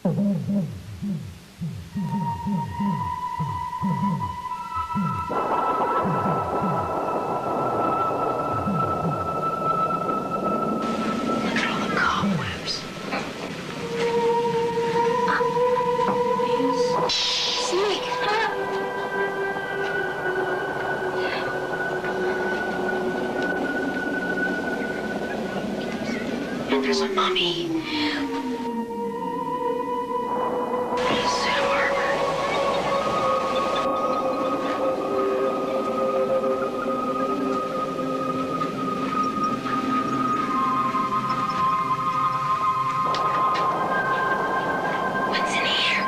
There's a mummy. What's in here?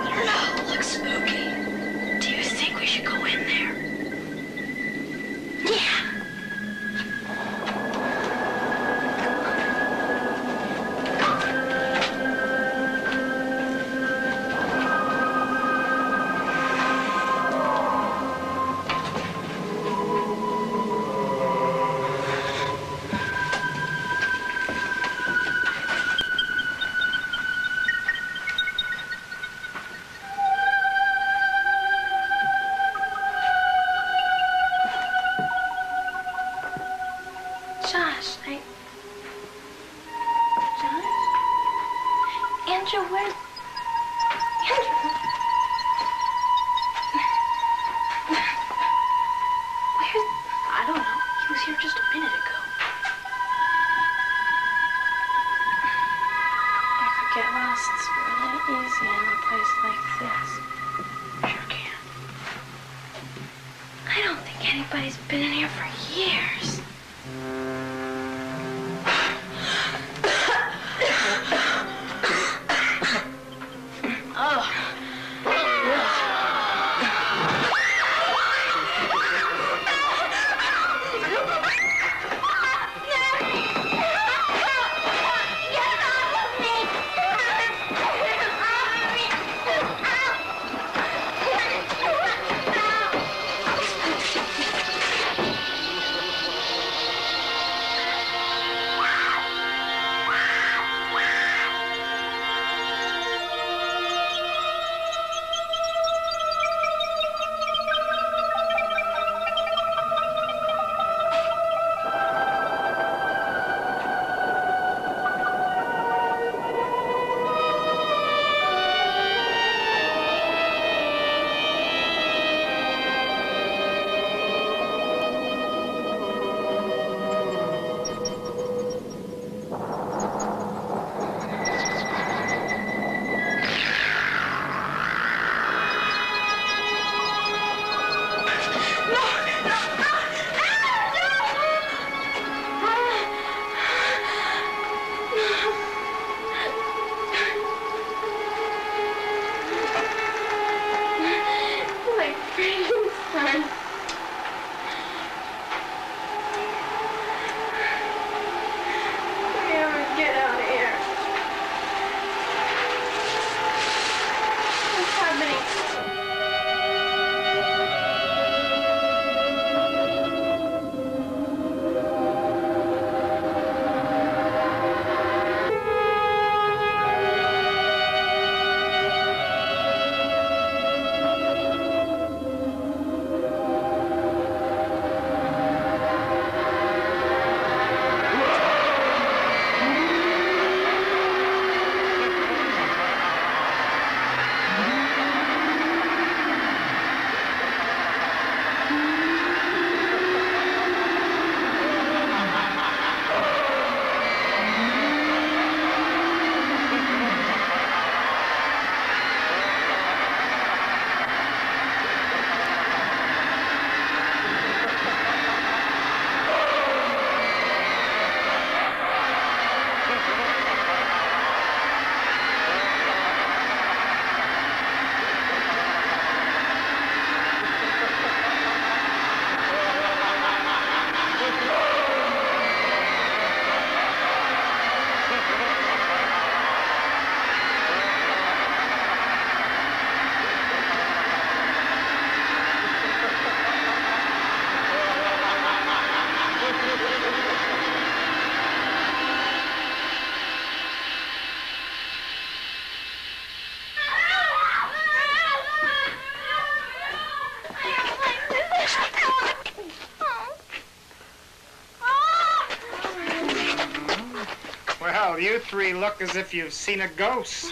I don't know. It looks spooky. Do you think we should go in there? Yeah. Andrew, where? Andrew? Where? I don't know. He was here just a minute ago. You could get lost really easy in a place like this. Sure can. I don't think anybody's been in here for years. Well, you three look as if you've seen a ghost.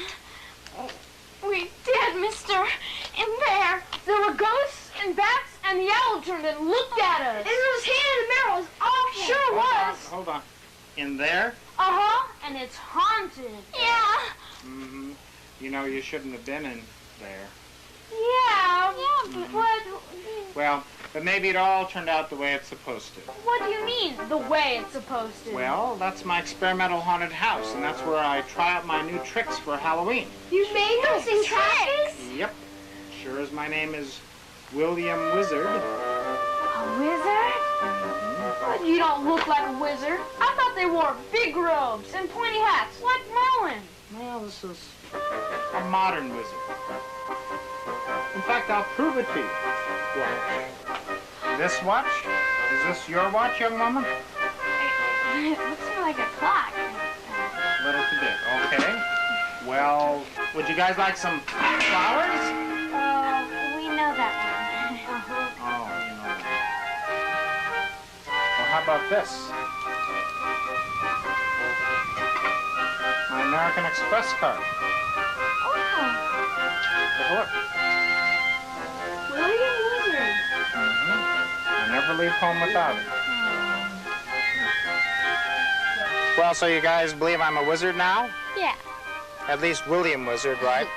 We did, mister. In there were ghosts and bats, and the owl turned and looked at us. And it was hidden in the mirror. It was awful. Sure was. Hold on. In there? Uh-huh. And it's haunted. Yeah. Mm-hmm. You know, you shouldn't have been in there. Yeah, but what? Well, but maybe it all turned out the way it's supposed to. What do you mean, the way it's supposed to? Well, that's my experimental haunted house, and that's where I try out my new tricks for Halloween. You made those in tricks? Yep. Sure as my name is William Wizard. A wizard? But you don't look like a wizard. I thought they wore big robes and pointy hats, like Merlin. Well, this is a modern wizard. In fact, I'll prove it to you. Watch. This watch? Is this your watch, young woman? It looks like a clock. A little too big. Okay. Well, would you guys like some flowers? We know that one. Oh, you know that. Well, how about this? My American Express card. Take a look. William Wizard. I never leave home without it. Well, so you guys believe I'm a wizard now? Yeah. At least William Wizard, right?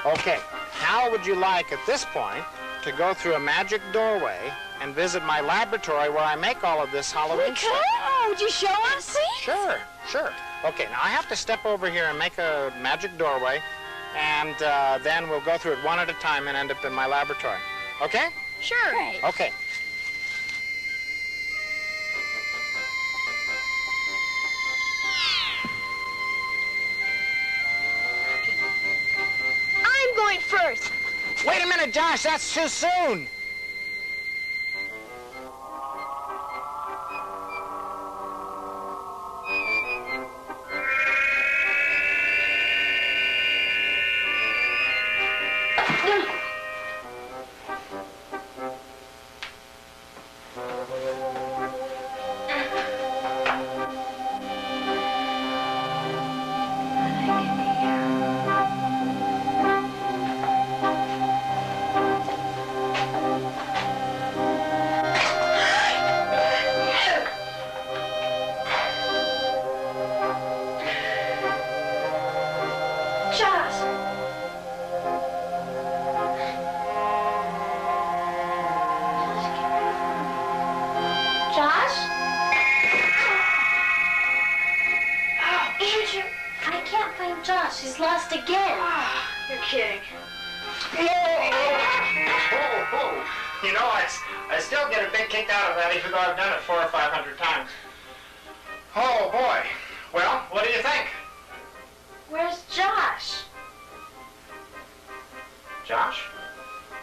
Okay. How would you like at this point to go through a magic doorway and visit my laboratory where I make all of this Halloween stuff? Oh, would you show us? Sure, sure. Okay, now I have to step over here and make a magic doorway, and then we'll go through it one at a time and end up in my laboratory. Okay? Sure. Great. Okay. I'm going first. Wait a minute, Josh, that's too soon. She's lost again. You're kidding. Oh. You know, I still get a big kick out of that even though I've done it 400 or 500 times. Oh, boy. Well, what do you think? Where's Josh? Josh?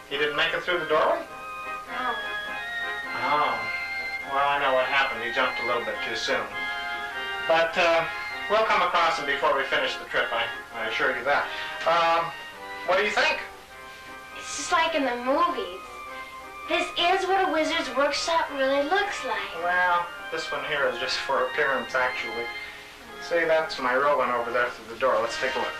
He didn't make it through the doorway? No. Oh. Well, I know what happened. He jumped a little bit too soon. But, we'll come across him before we finish the trip, I assure you that. What do you think? It's just like in the movies. This is what a wizard's workshop really looks like. Well, this one here is just for appearance, actually. See, that's my real one over there through the door. Let's take a look.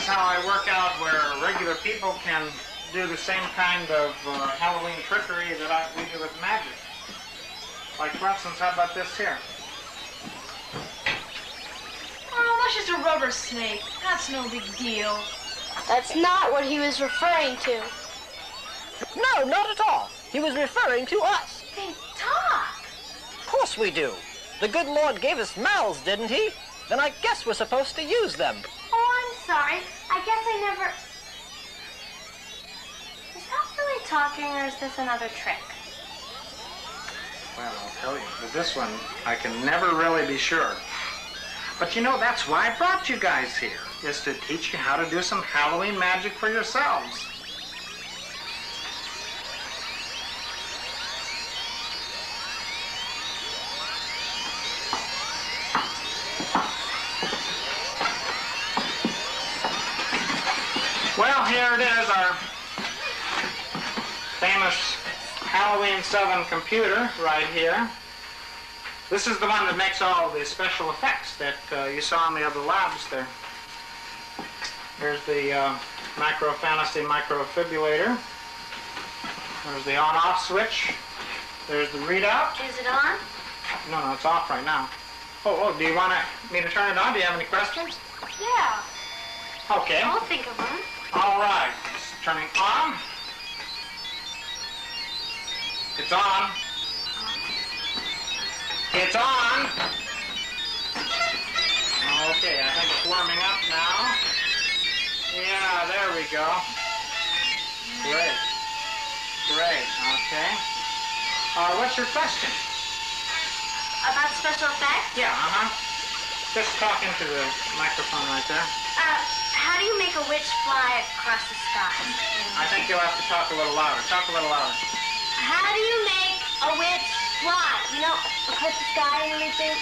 How I work out where regular people can do the same kind of Halloween trickery that we do with magic. Like, for instance, how about this here? Oh, that's just a rubber snake. That's no big deal. That's not what he was referring to. No, not at all. He was referring to us. They talk. Of course we do. The good Lord gave us mouths, didn't he? Then I guess we're supposed to use them. Oh, I'm sorry. I guess I never... Is that really talking, or is this another trick? Well, I'll tell you, with this one, I can never really be sure. But you know, that's why I brought you guys here, is to teach you how to do some Halloween magic for yourselves. Well, here it is, our famous Halloween 7 computer right here. This is the one that makes all the special effects that you saw in the other labs there. Here's the Micro Fantasy microfibrillator. There's the on-off switch. There's the readout. Is it on? No, it's off right now. Oh, do you want me to turn it on? Do you have any questions? Yeah. Okay. I'll think of one. All right. It's turning on. It's on. It's on. Okay, I think it's warming up now. Yeah, there we go. Great. Great, okay. What's your question? About special effects? Yeah, Just talk into the microphone right there. How do you make a witch fly across the sky? I think you'll have to talk a little louder. Talk a little louder. How do you make a witch fly? You know, across the sky and everything?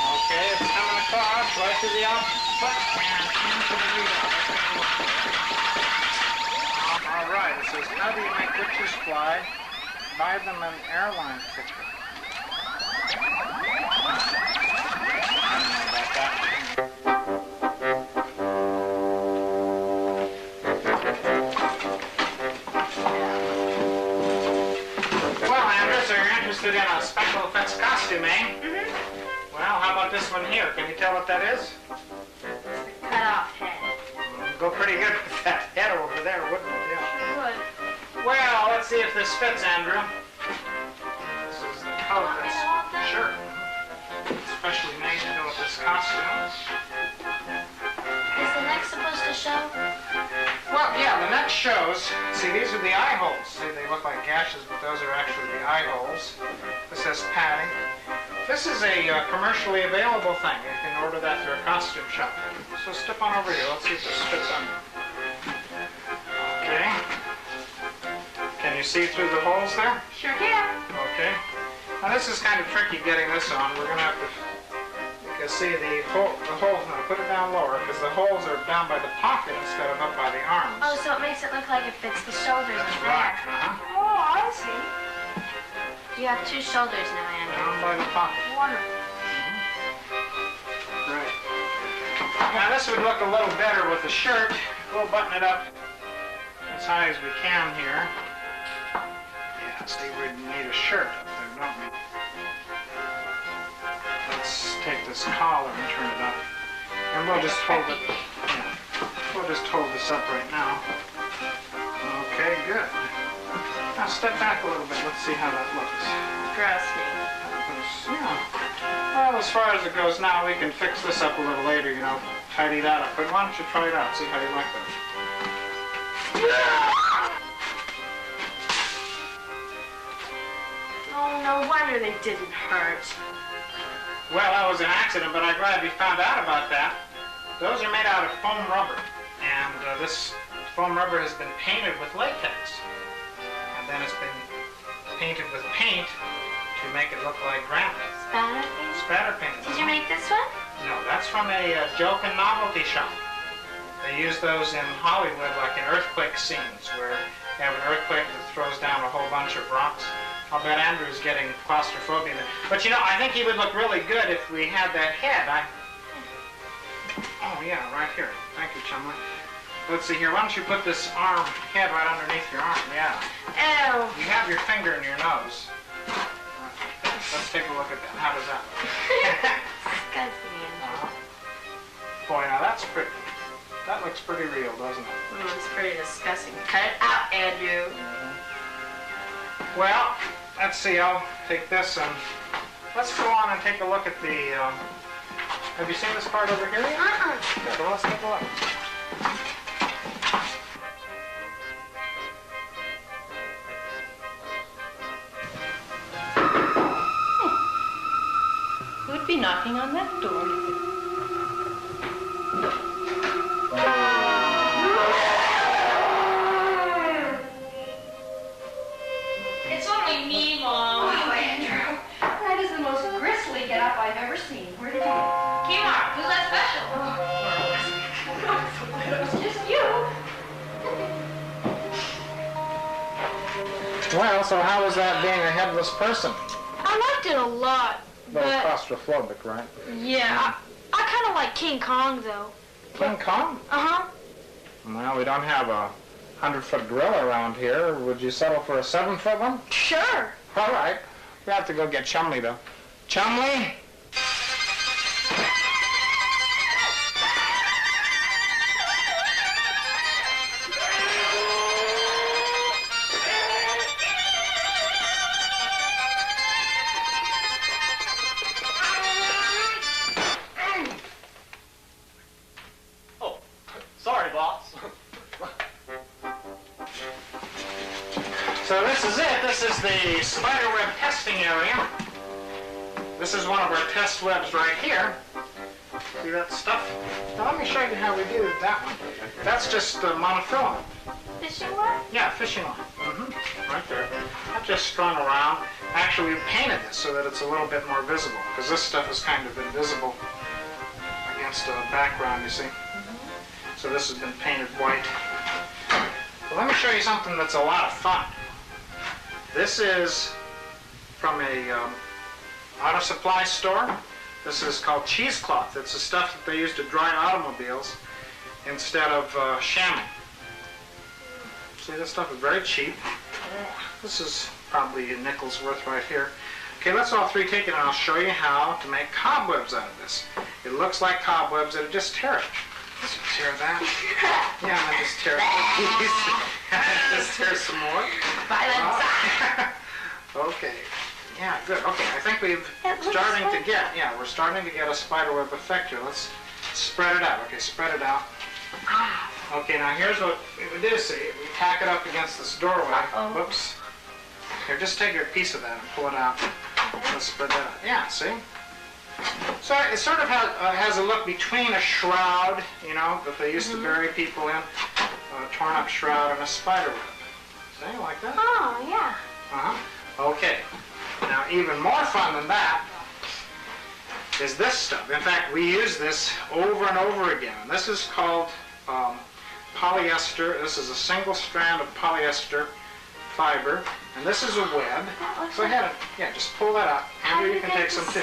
Okay, it's coming across right through the output and into the readout. All right, it says, how do you make witches fly? Buy them an airline ticket. I don't know about that. Well, Andrew, so you're interested in a special effects costume, eh? Mm-hmm. Well, how about this one here? Can you tell what that is? Cut off head. Go pretty good with that head over there, wouldn't it? Yeah. It would. Well, let's see if this fits, Andrew. This is the coat that's shirt. Especially made to go with this costume. Is the neck supposed to show? Well, yeah, the neck shows. See, these are the eye holes. See, they look like gashes, but those are actually the eye holes. This says padding. This is a commercially available thing. You can order that through a costume shop. So step on over here. Let's see if this fits on. Okay. Can you see through the holes there? Sure can. Okay. Now this is kind of tricky getting this on. We're going to have to, you can see the holes, now put it down lower, because the holes are down by the pocket instead of up by the arms. Oh, so it makes it look like it fits the shoulders That's in right. there. Oh, I see. You have two shoulders now, Andrew. Down by the pocket. Wonderful. Right. Now this would look a little better with the shirt. We'll button it up as high as we can here. Yeah, see, we need a shirt up there, don't we? Let's take this collar and turn it up. And we'll just hold it. Yeah. We'll just hold this up right now. Okay, good. Now step back a little bit. Let's see how that looks. Gross me. Yeah. Well, as far as it goes now, we can fix this up a little later, you know, tidy that up. But why don't you try it out, see how you like that. Oh, no wonder they didn't hurt. Well, that was an accident, but I'm glad we found out about that. Those are made out of foam rubber, and this foam rubber has been painted with latex, and then it's been painted with paint to make it look like granite. Spatter paint? Spatter paint. Did you make this one? No, that's from a joke and novelty shop. They use those in Hollywood, like in earthquake scenes, where you have an earthquake that throws down a whole bunch of rocks. I'll bet Andrew's getting claustrophobia. But you know, I think he would look really good if we had that head. Oh yeah, right here. Thank you, Chumley. Let's see here. Why don't you put this arm head right underneath your arm? Yeah. Ew. You have your finger in your nose. Let's take a look at that. How does that look? Disgusting, Andrew. Boy, now that's pretty. That looks pretty real, doesn't it? It's pretty disgusting. Cut it out, Andrew. Well, let's see. I'll take this and let's go on and take a look at the. Have you seen this part over here? Good. Well, let's take a look. Who'd be knocking on that door? It's only me, Mom. Oh, Andrew, that is the most grisly get-up I've ever seen. Where did you get? Kmart, who's that special? Well, so how was that being a headless person? I liked it a lot, A little but claustrophobic, right? yeah, I kind of like King Kong though. King Kong? Uh-huh. Well, we don't have a 100-foot gorilla around here. Would you settle for a 7-foot one? Sure. All right. We have to go get Chumley, though. Chumley? Oh, sorry, boss. So this is it. This is the spiderweb testing area. This is one of our test webs right here. See that stuff? Now let me show you how we do that one. That's just monofilament. Fishing line? Yeah, fishing line. Right there. Not just strung around. Actually, we painted this so that it's a little bit more visible, because this stuff is kind of invisible against a background, you see. So this has been painted white. Well, let me show you something that's a lot of fun. This is from a auto supply store. This is called cheesecloth. It's the stuff that they use to dry automobiles instead of chamois. See, this stuff is very cheap. This is probably a nickel's worth right here. Okay, let's all three take it and I'll show you how to make cobwebs out of this. It looks like cobwebs, and just tear it. Just tear that. Yeah, and then just tear it. Just tear some more. Okay. Yeah, good. Okay, I think we're starting to get a spiderweb effect here. Let's spread it out. Okay, spread it out. Okay, now here's what we would do, see. We tack it up against this doorway. Whoops. Here, just take a piece of that and pull it out. Let's spread that out. Yeah, see? So it sort of has a look between a shroud, you know, that they used to bury people in, a torn up shroud, and a spiderweb. See, like that? Oh, yeah. Okay. Now, even more fun than that is this stuff. In fact, we use this over and over again. And this is called polyester. This is a single strand of polyester fiber, and this is a web. Go ahead and, yeah, just pull that out. Andrew, you can take some too.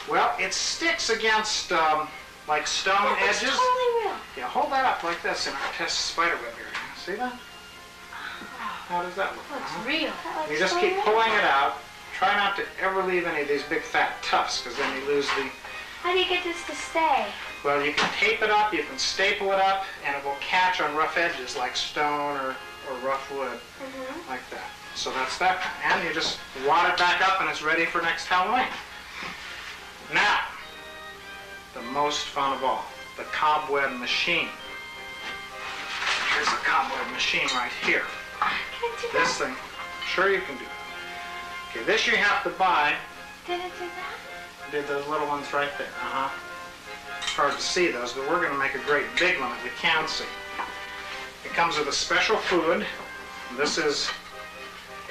Well, it sticks against like stone edges. Totally real. Yeah, hold that up like this in our test spiderweb area. See that? How does that look? Looks real. You just keep pulling it out. Try not to ever leave any of these big fat tufts, because then you lose the... How do you get this to stay? Well, you can tape it up, you can staple it up, and it will catch on rough edges like stone or rough wood, like that. So that's that. And you just wad it back up and it's ready for next Halloween. Now, the most fun of all, the cobweb machine. Here's the cobweb machine right here. Can I do This thing, sure you can do that. Okay, this you have to buy. Did it do that? Did those little ones right there. It's hard to see those, but we're going to make a great big one that you can see. It comes with a special fluid. This is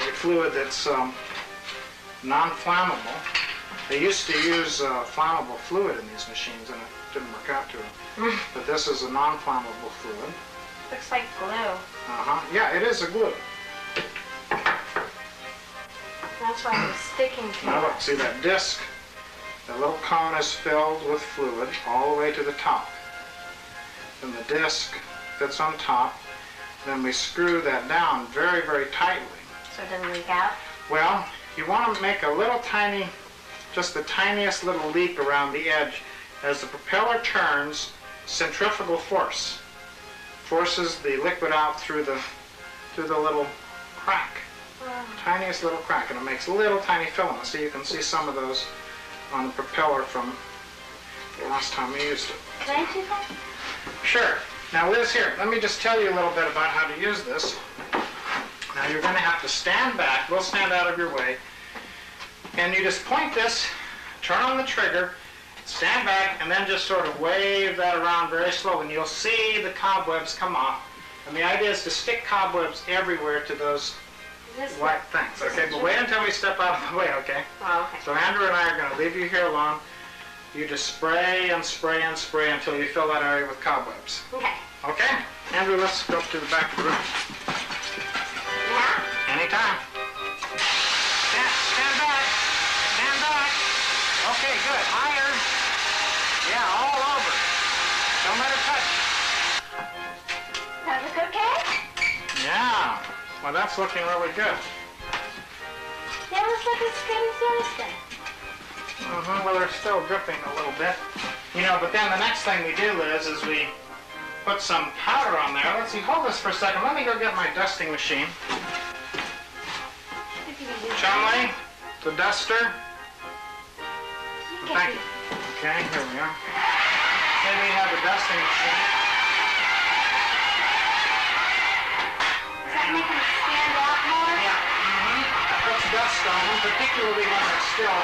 a fluid that's non-flammable. They used to use flammable fluid in these machines, and it didn't work out too well. But this is a non-flammable fluid. Looks like glue. Yeah, it is a glue. That's why it was sticking to Now it. look, see that disc? The little cone is filled with fluid all the way to the top. Then the disc fits on top. Then we screw that down very, very tightly. So it doesn't leak out? Well, you want to make a little tiny, just the tiniest little leak around the edge. As the propeller turns, centrifugal force forces the liquid out through the little crack. Tiniest little crack, and it makes little tiny filaments. So you can see some of those on the propeller from the last time we used it. Can I do that? Sure. Now Liz, here, let me just tell you a little bit about how to use this. Now you're going to have to stand back. We'll stand out of your way. And you just point this, turn on the trigger, stand back, and then just sort of wave that around very slowly, and you'll see the cobwebs come off. And the idea is to stick cobwebs everywhere to those white things. Okay, but wait until we step out of the way, okay? Oh, okay. So Andrew and I are going to leave you here alone. You just spray and spray and spray until you fill that area with cobwebs. Okay. Okay? Andrew, let's go to the back of the room. Yeah? Any Taking time. Stand back. Stand back. Okay, good. Higher. Yeah, all over. Don't let it touch. That look okay? Yeah. Well, that's looking really good. Yeah, looks like it's getting serious then. Well, they're still dripping a little bit. You know, but then the next thing we do, Liz, is we put some powder on there. Let's see, hold this for a second. Let me go get my dusting machine. Chumley, the duster. Thank you. Okay, here we are. Then we have the dusting machine. Is that making it stand out more? Yeah. That puts dust on them, particularly when they're still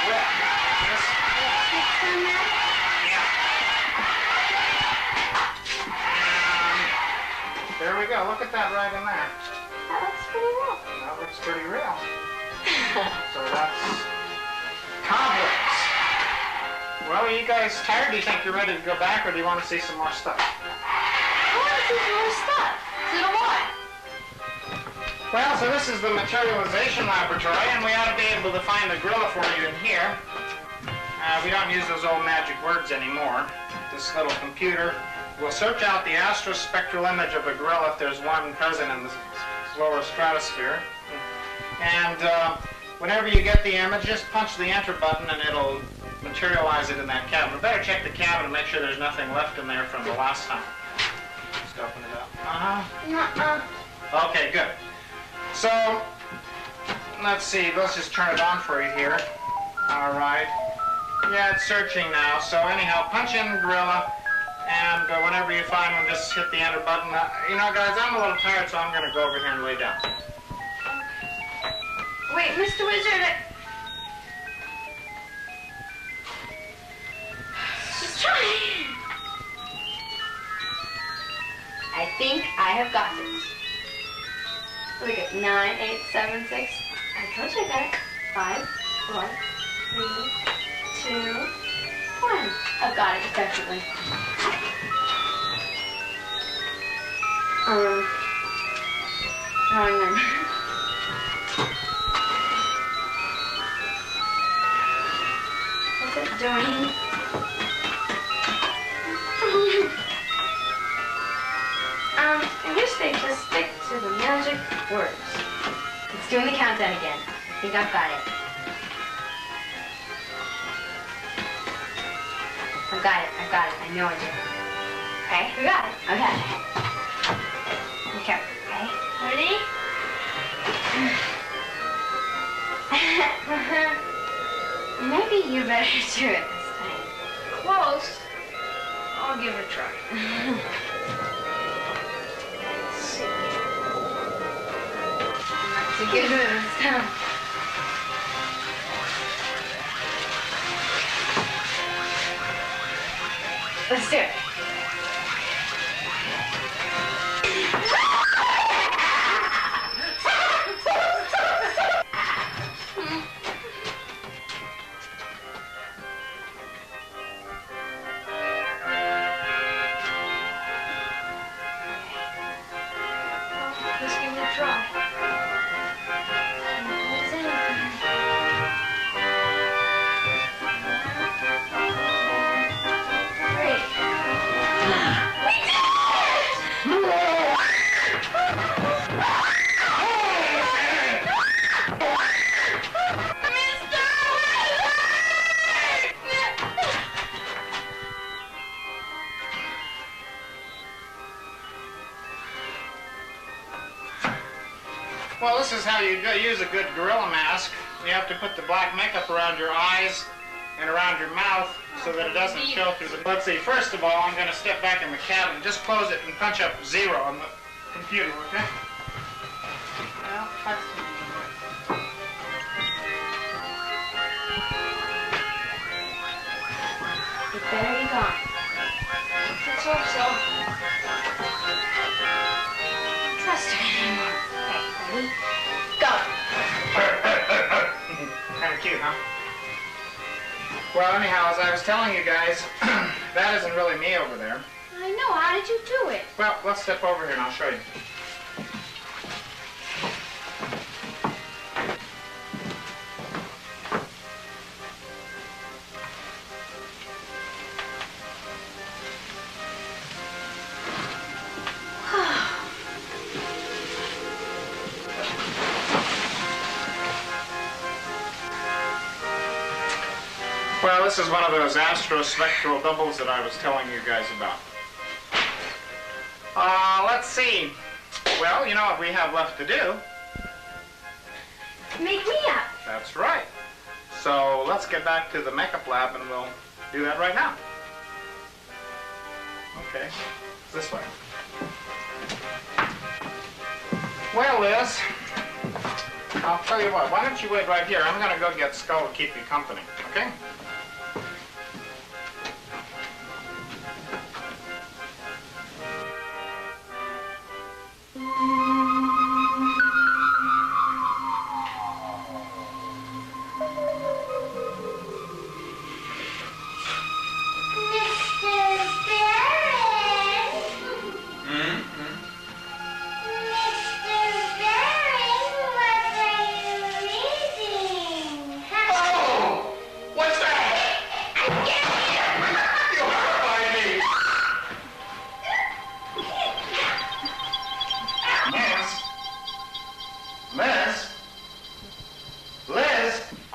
wet. Yes. It's done now? Yeah. And there we go. Look at that right in there. That looks pretty real. That looks pretty real. So that's cobwebs. Well, are you guys tired? Do you think you're ready to go back, or do you want to see some more stuff? I want to see some more stuff. So do what? Well, so this is the materialization laboratory, and we ought to be able to find the gorilla for you in here. We don't use those old magic words anymore. This little computer will search out the astrospectral image of a gorilla if there's one present in the lower stratosphere. And whenever you get the image, just punch the enter button and it'll materialize it in that cabinet. We better check the cabinet and make sure there's nothing left in there from the last time. Just open it up. Okay, good. So, let's see. Let's just turn it on for you here. All right. Yeah, it's searching now. So anyhow, punch in gorilla, and whenever you find one, just hit the enter button. You know, guys, I'm a little tired, so I'm going to go over here and lay down. Wait, Mr. Wizard. Just trying. I think I have got this. Look at 9, 8, 7, 6. I told you I got it. 5, 4, 3, 2, 1. I've got it, definitely. Wrong number. What's it doing? I wish they'd just stick to the magic words. It's doing the countdown again. I think I've got it. I've got it. I've got it. I know I do. Okay, we got it. Okay. Okay. Okay. Ready? Maybe you better do it this time. Close. I'll give it a try. Let's see. Not too good with this time. Let's do it. Let's give it a try. What's in it? Great. Well, this is how you use a good gorilla mask. You have to put the black makeup around your eyes and around your mouth so that it doesn't show through the... Let's see, first of all, I'm going to step back in the cabinet. Just close it and punch up 0 on the computer, okay? Well, that's... It better be gone. Let's hope so. Don't trust her anymore. Okay, ready? Go. Kind of cute, huh? Well, anyhow, as I was telling you guys, that isn't really me over there. I know. How did you do it? Well, let's step over here and I'll show you. Well, this is one of those astrospectral doubles that I was telling you guys about. Let's see. Well, you know what we have left to do? Make me up. That's right. So let's get back to the makeup lab and we'll do that right now. Okay, this way. Well, Liz, I'll tell you what, why don't you wait right here? I'm going to go get Skull to keep you company, okay?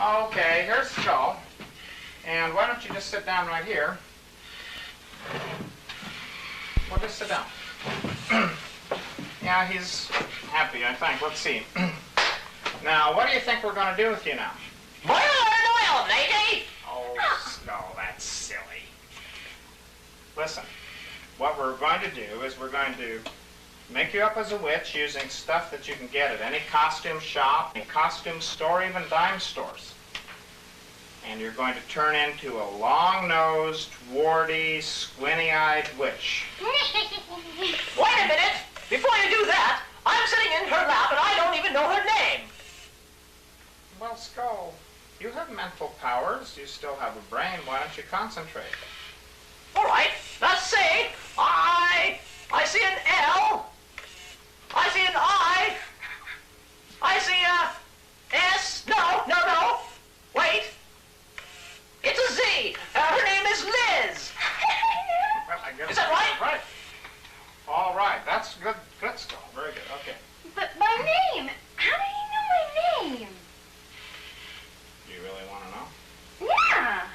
Okay, here's Skull. And why don't you just sit down right here? Well, just sit down. Yeah, he's happy, I think. Let's see. Now, what do you think we're going to do with you now? Oh, Skull, that's silly. Listen, what we're going to do is we're going to make you up as a witch using stuff that you can get at any costume shop, any costume store, even dime stores. And you're going to turn into a long-nosed, warty, squinty-eyed witch. Wait a minute! Before you do that, I'm sitting in her lap and I don't even know her name. Well, Skull, you have mental powers. You still have a brain. Why don't you concentrate? All right, let's see. I see an L. I see an I. I see a S. No. Wait. It's a Z. Her name is Liz. Well, I guess Is that right? Right. All right. That's good. Good, Skull. Very good. Okay. But my name. How do you know my name? Do you really want to know? Yeah.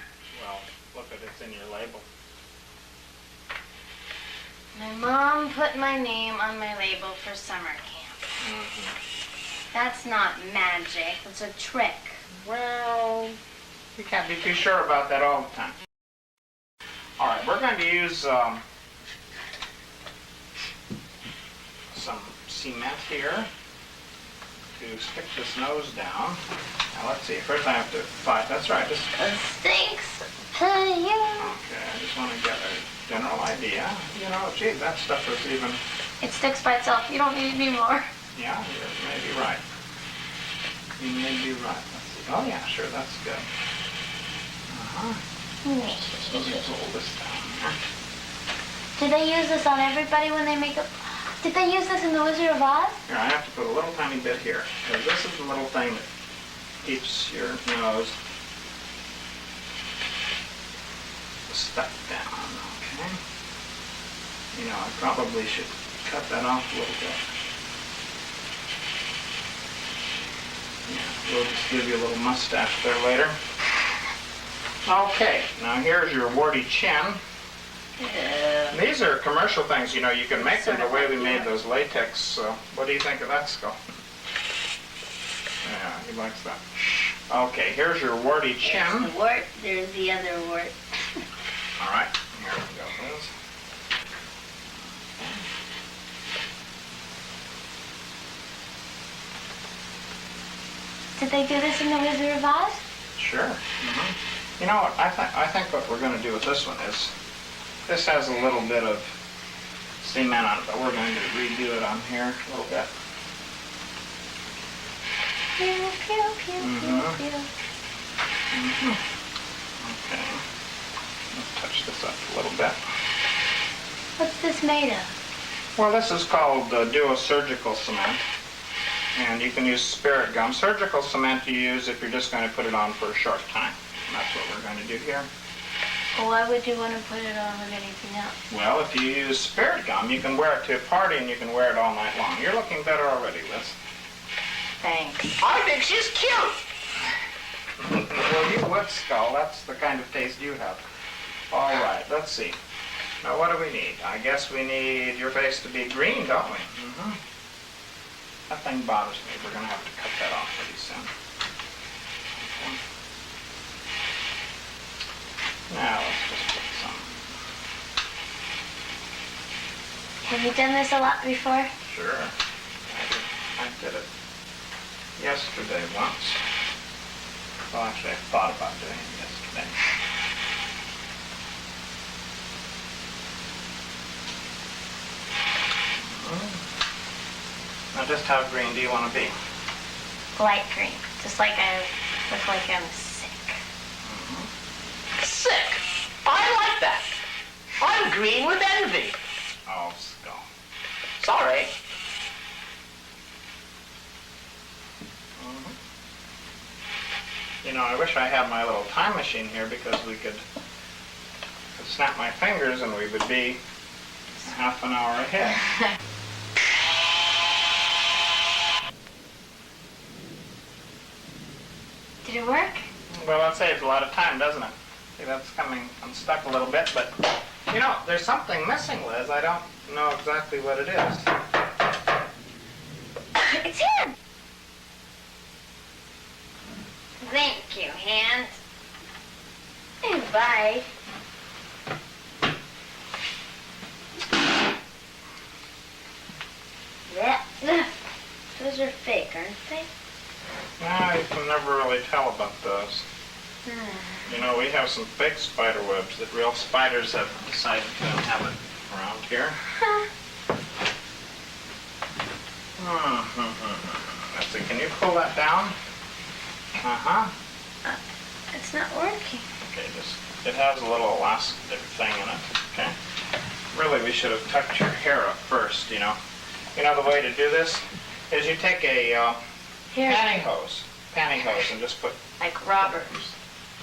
Well, look at it's in your label. My mom put my name on my label for summer camp. Mm-hmm. That's not magic. It's a trick. Well, you can't be too sure about that all the time. All right, we're going to use some cement here to stick this nose down. Now let's see. First I have to fight. That's right. Just Stinks to you. okay. I just want to get a general idea. You know, gee, that stuff is even. It sticks by itself. You don't need any more. Yeah, you may be right. You may be right. Let's see. Oh yeah, sure. That's good. Let me pull this down here. Do they use this on everybody when they make up? Did they use this in The Wizard of Oz? Here, I have to put a little tiny bit here. Because this is the little thing that keeps your nose stuck down, okay? You know, I probably should cut that off a little bit. Yeah, we'll just give you a little mustache there later. Okay, now here's your warty chin. These are commercial things, you know, you can make them the way we made those latex. What do you think of that, Skull? Yeah, he likes that. Okay, here's your warty chin. There's the wart, there's the other wart. All right, here we go, Liz. Did they do this in The Wizard of Oz? Sure. Mm-hmm. You know what, I think what we're going to do with this one is, this has a little bit of cement on it, but we're going to redo it on here a little bit. Pew, pew, pew, pew, pew. Okay. Let's touch this up a little bit. What's this made of? Well, this is called duosurgical cement. And you can use spirit gum. Surgical cement you use if you're just going to put it on for a short time. And that's what we're going to do here. Well, why would you want to put it on with anything else? Well, if you use spirit gum, you can wear it to a party and you can wear it all night long. You're looking better already, Liz. Thanks. I think she's cute. Well, you would skull. That's the kind of taste you have. All right, let's see. Now, what do we need? I guess we need your face to be green, don't we? Mm-hmm. That thing bothers me. We're going to have to cut that off pretty soon. Okay. Now, let's just put some. Have you done this a lot before? Sure. I did it yesterday once. Well, actually, I thought about doing it yesterday. Now, just how green do you want to be? Light green. Just like I look like I'm sick. Sick. I like that. I'm green with envy. Oh, skull. Sorry. You know, I wish I had my little time machine here because we could snap my fingers and we would be half an hour ahead. Did it work? Well, that saves a lot of time, doesn't it? See, that's coming unstuck a little bit, but, you know, there's something missing, Liz. I don't know exactly what it is. It's him! Thank you, hand. Bye. Those are fake, aren't they? Well, you can never really tell about those. You know, we have some fake spider webs that real spiders have decided to inhabit around here. Let's see, can you pull that down? It's not working. Okay, it has a little elastic thing in it, okay? Really, we should have tucked your hair up first, you know. You know, the way to do this is you take a pantyhose, and just put... Like robbers.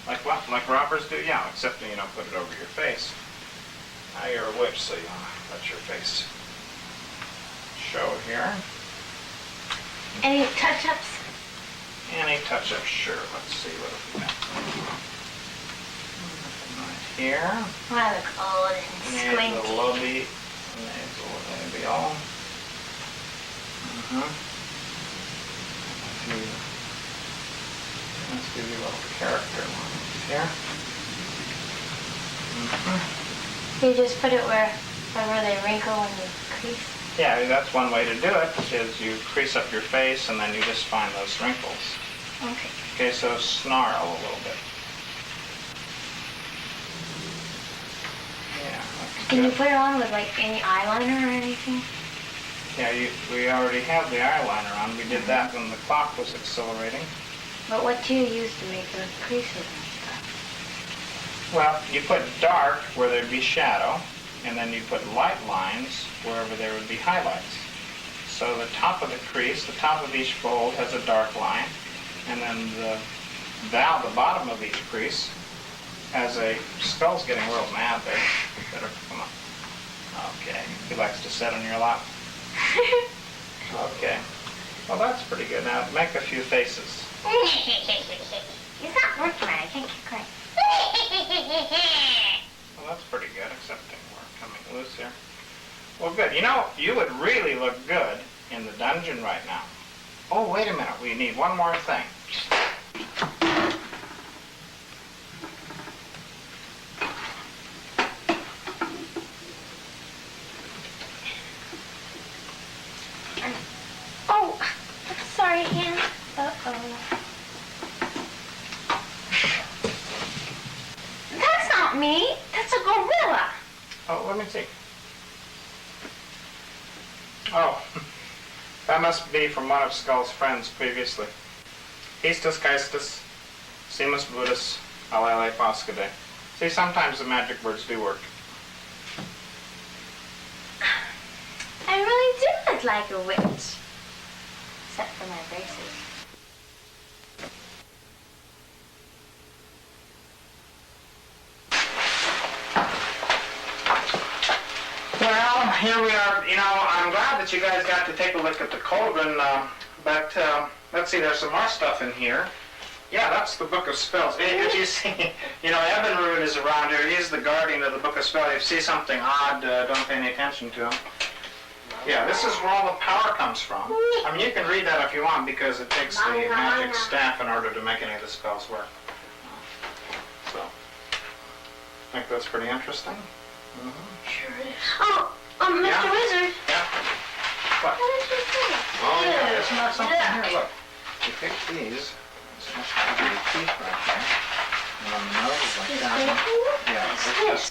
Like what? Like robbers do? Yeah, except, you know, put it over your face. Now you're a witch, so you want to let your face show here. Any touch-ups? Any touch-up, sure. Let's see what we got. Right here. I look old and squinty. Nasal labial. Let's give you a little character lines here. You just put it wherever they wrinkle when you crease? Yeah, that's one way to do it, is you crease up your face and then you just find those wrinkles. Okay. Okay, so snarl a little bit. Yeah, that's Can you good. put it on with like any eyeliner or anything? Yeah, we already have the eyeliner on. We did that when the clock was accelerating. But what do you use to make those creases and stuff? Well, you put dark where there'd be shadow, and then you put light lines wherever there would be highlights. So the top of the crease, the top of each fold has a dark line, and then the bottom of each crease has a... Skull's getting real mad there. Better come on. Okay, he likes to sit on your lap. Okay. Well, that's pretty good. Now, make a few faces. It's not working right. I can't keep quiet. Well, that's pretty good, excepting we're coming loose here. Well, good. You know, you would really look good in the dungeon right now. Oh, wait a minute. We need one more thing. Oh, sorry, hand. Uh-oh. That's not me. That's a gorilla. Oh, let me see. Oh, that must be from one of Skull's friends previously. Histus Geistus, Simus Buddhis, Alele Poscade. See, sometimes the magic words do work. I really do look like a witch. Except for my braces. Well, here we are. You know, I'm glad that you guys got to take a look at the cauldron, but let's see, there's some more stuff in here. Yeah, that's the Book of Spells. If you see, you know, Ebenrude is around here. He's the guardian of the Book of Spells. If you see something odd, don't pay any attention to him. Yeah, this is where all the power comes from. I mean, you can read that if you want, because it takes the magic staff in order to make any of the spells work. So, I think that's pretty interesting. Sure is. Oh, Mr. Yeah. Wizard. Yeah. What? What did you say? Oh, yeah, isn't that something here? Look, you pick these. This must be your teeth right there. And on the nose like that. Yeah, What's like this?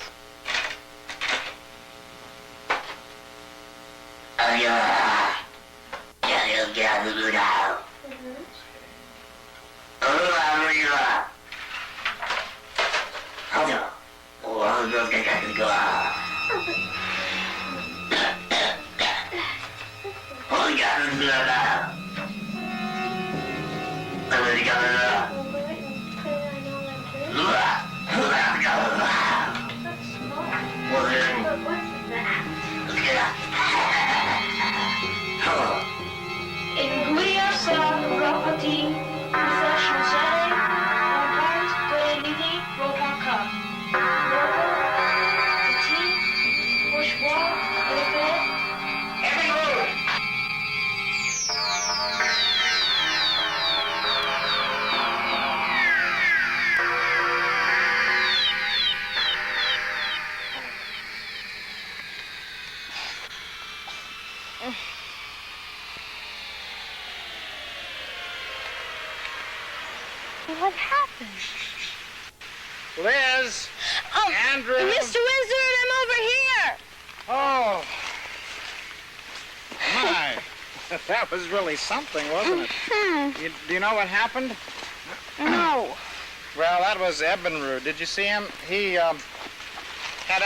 What happened? Liz! Andrew! Mr. Wizard, I'm over here! Oh! My! That was really something, wasn't it? Do you know what happened? No. Well, that was Ebenrude. Did you see him? He had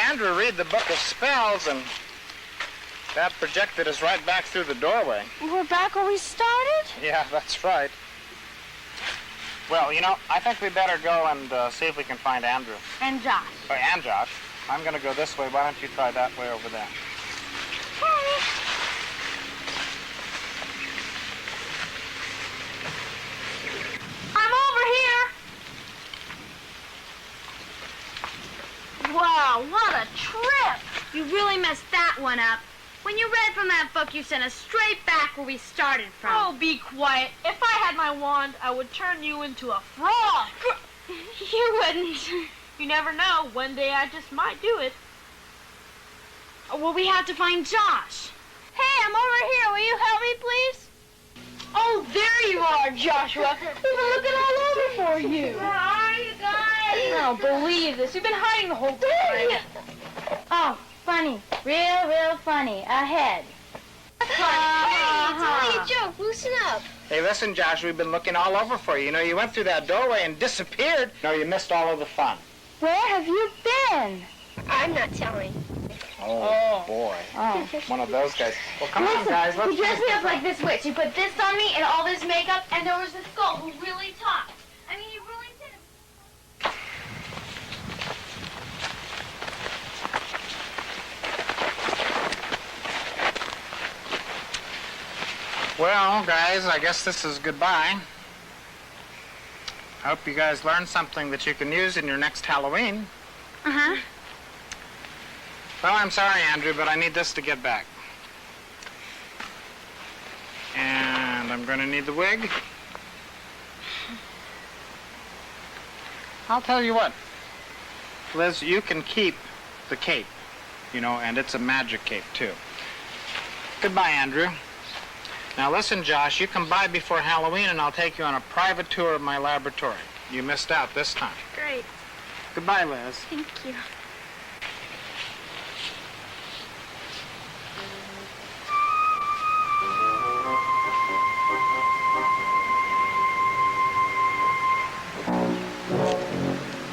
Andrew read the Book of Spells, and that projected us right back through the doorway. We're back where we started? Yeah, that's right. Well, you know, I think we better go and see if we can find Andrew. And Josh. Oh, and Josh. I'm going to go this way. Why don't you try that way over there? I'm over here. Wow, what a trip. You really messed that one up. When you read from that book, you sent us straight back where we started from. Oh, be quiet. If I had my wand, I would turn you into a frog. You wouldn't. You never know. One day I just might do it. Well, we have to find Josh. Hey, I'm over here. Will you help me, please? Oh, there you are, Joshua. We've been looking all over for you. Where are you guys? I don't believe this. You've been hiding the whole time. Oh, funny. Real funny. Ahead. Hey, it's only a joke. Loosen up. Hey, listen, Josh, we've been looking all over for you. You know, you went through that doorway and disappeared. No, you missed all of the fun. Where have you been? I'm not telling. Oh, boy. Oh. One of those guys. Well, come on, guys. Let's You dressed me up like this witch. You put this on me and all this makeup, and there was this girl who really talked. I mean, you really did. Well, guys, I guess this is goodbye. I hope you guys learned something that you can use in your next Halloween. Uh-huh. Well, I'm sorry, Andrew, but I need this to get back. And I'm going to need the wig. I'll tell you what. Liz, you can keep the cape, you know, and it's a magic cape, too. Goodbye, Andrew. Now listen, Josh, you come by before Halloween and I'll take you on a private tour of my laboratory. You missed out this time. Great. Goodbye, Liz. Thank you.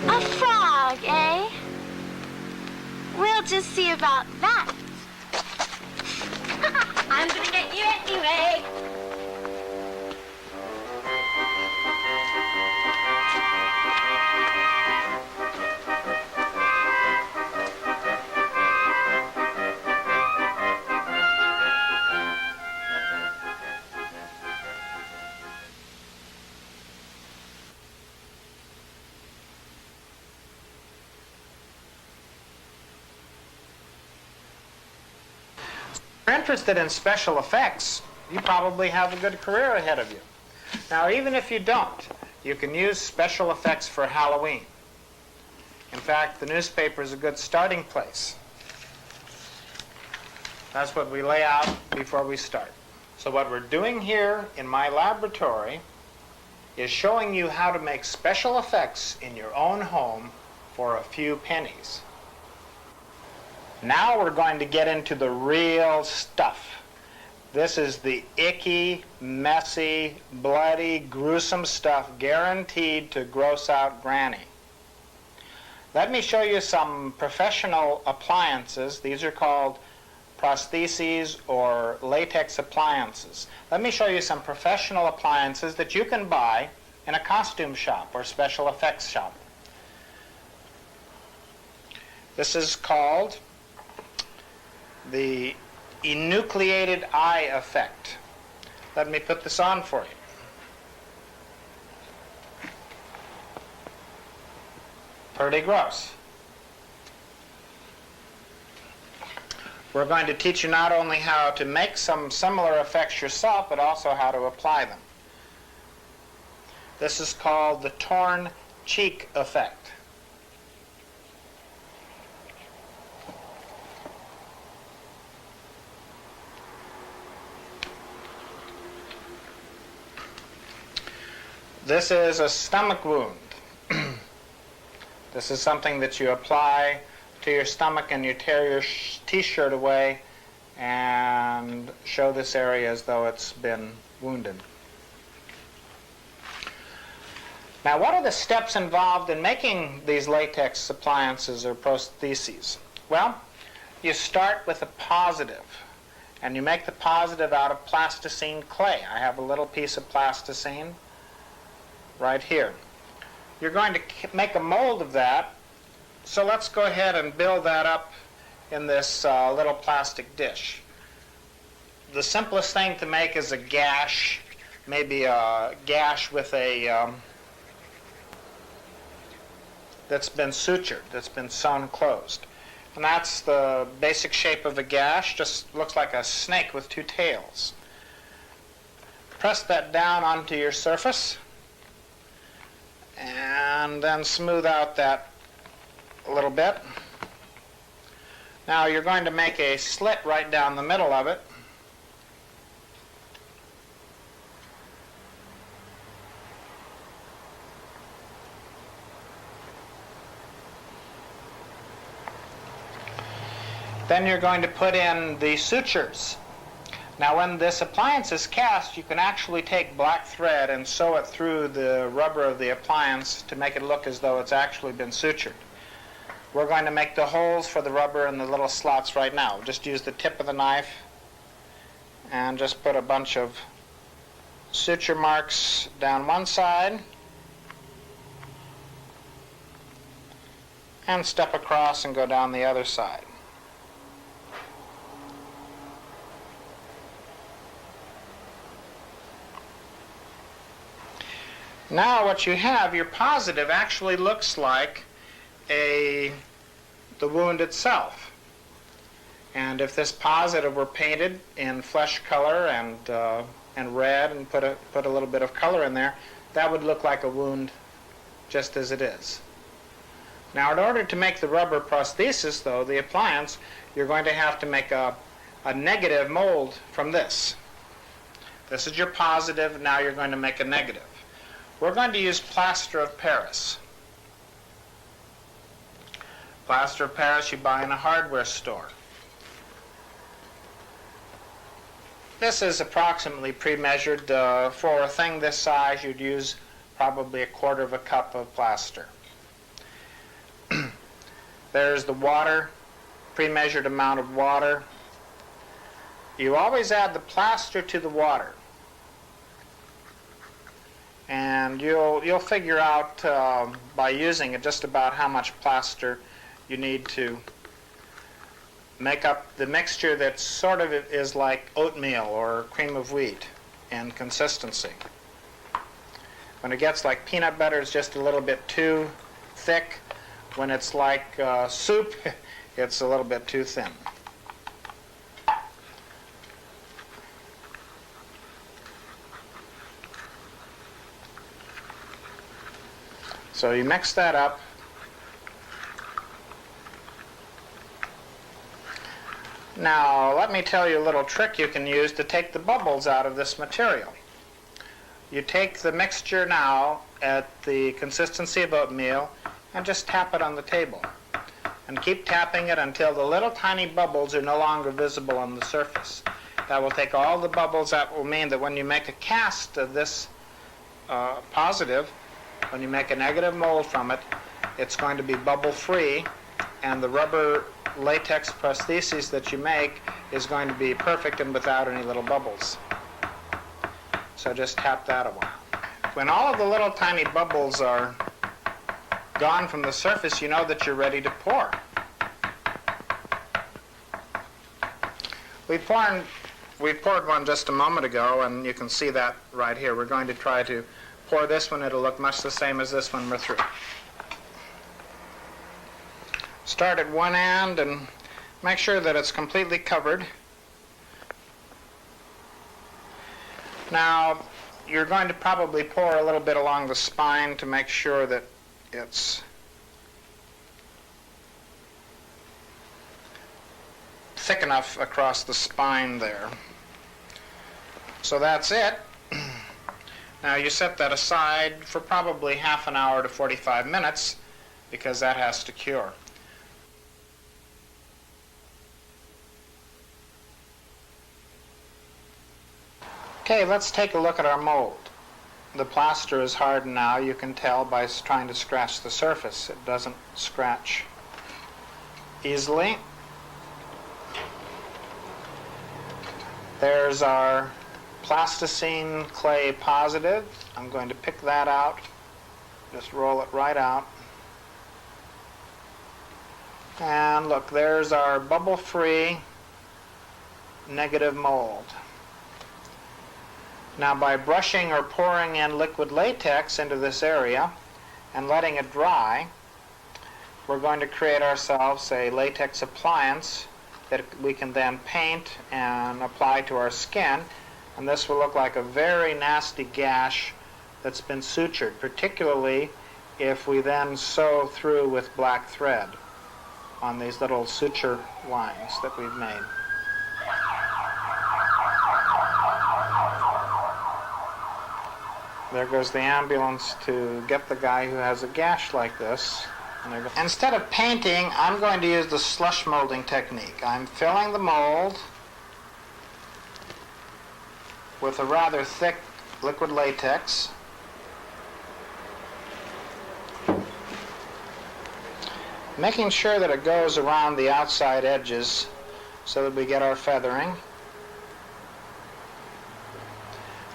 A frog, eh? We'll just see about that. I'm gonna get you anyway. If you're interested in special effects, you probably have a good career ahead of you. Now, even if you don't, you can use special effects for Halloween. In fact, the newspaper is a good starting place. That's what we lay out before we start. So what we're doing here in my laboratory is showing you how to make special effects in your own home for a few pennies. Now we're going to get into the real stuff. This is the icky, messy, bloody, gruesome stuff guaranteed to gross out Granny. Let me show you some professional appliances. These are called prostheses or latex appliances. Let me show you some professional appliances that you can buy in a costume shop or special effects shop. This is called the enucleated eye effect. Let me put this on for you. Pretty gross. We're going to teach you not only how to make some similar effects yourself, but also how to apply them. This is called the torn cheek effect. This is a stomach wound. This is something that you apply to your stomach and you tear your t-shirt away and show this area as though it's been wounded. Now, what are the steps involved in making these latex appliances or prostheses? Well, you start with a positive, and you make the positive out of plasticine clay. I have a little piece of plasticine right here. You're going to make a mold of that, so let's go ahead and build that up in this little plastic dish. The simplest thing to make is a gash, maybe a gash with a that's been sutured, that's been sewn closed. And that's the basic shape of a gash, just looks like a snake with two tails. Press that down onto your surface and then smooth out that a little bit. Now you're going to make a slit right down the middle of it. Then you're going to put in the sutures. Now when this appliance is cast, you can actually take black thread and sew it through the rubber of the appliance to make it look as though it's actually been sutured. We're going to make the holes for the rubber in the little slots right now. Just use the tip of the knife and just put a bunch of suture marks down one side and step across and go down the other side. Now what you have, your positive actually looks like the wound itself. And if this positive were painted in flesh color and red and put a little bit of color in there, that would look like a wound just as it is. Now in order to make the rubber prosthesis, though, the appliance, you're going to have to make a negative mold from this. This is your positive, now you're going to make a negative. We're going to use plaster of Paris. Plaster of Paris you buy in a hardware store. This is approximately pre-measured. For a thing this size, you'd use probably 1/4 cup of plaster. There's the water, pre-measured amount of water. You always add the plaster to the water. And you'll figure out by using it just about how much plaster you need to make up the mixture that sort of is like oatmeal or cream of wheat in consistency. When it gets like peanut butter, it's just a little bit too thick. When it's like soup, it's a little bit too thin. So you mix that up. Now, let me tell you a little trick you can use to take the bubbles out of this material. You take the mixture now at the consistency of oatmeal and just tap it on the table. And keep tapping it until the little tiny bubbles are no longer visible on the surface. That will take all the bubbles out. Will mean that when you make a cast of this positive, when you make a negative mold from it, it's going to be bubble free, and the rubber latex prosthesis that you make is going to be perfect and without any little bubbles. So just tap that a while. When all of the little tiny bubbles are gone from the surface, you know that you're ready to pour. We poured one just a moment ago, and you can see that right here. We're going to try to pour this one. It'll look much the same as this when we're through. Start at one end and make sure that it's completely covered. Now, you're going to probably pour a little bit along the spine to make sure that it's thick enough across the spine there. So that's it. Now you set that aside for probably half an hour to 45 minutes because that has to cure. Okay, let's take a look at our mold. The plaster is hardened now. You can tell by trying to scratch the surface. It doesn't scratch easily. There's our plasticine clay positive. I'm going to pick that out. Just roll it right out. And look, there's our bubble-free negative mold. Now, by brushing or pouring in liquid latex into this area and letting it dry, we're going to create ourselves a latex appliance that we can then paint and apply to our skin, and this will look like a very nasty gash that's been sutured, particularly if we then sew through with black thread on these little suture lines that we've made. There goes the ambulance to get the guy who has a gash like this. Instead of painting, I'm going to use the slush molding technique. I'm filling the mold with a rather thick liquid latex. Making sure that it goes around the outside edges so that we get our feathering.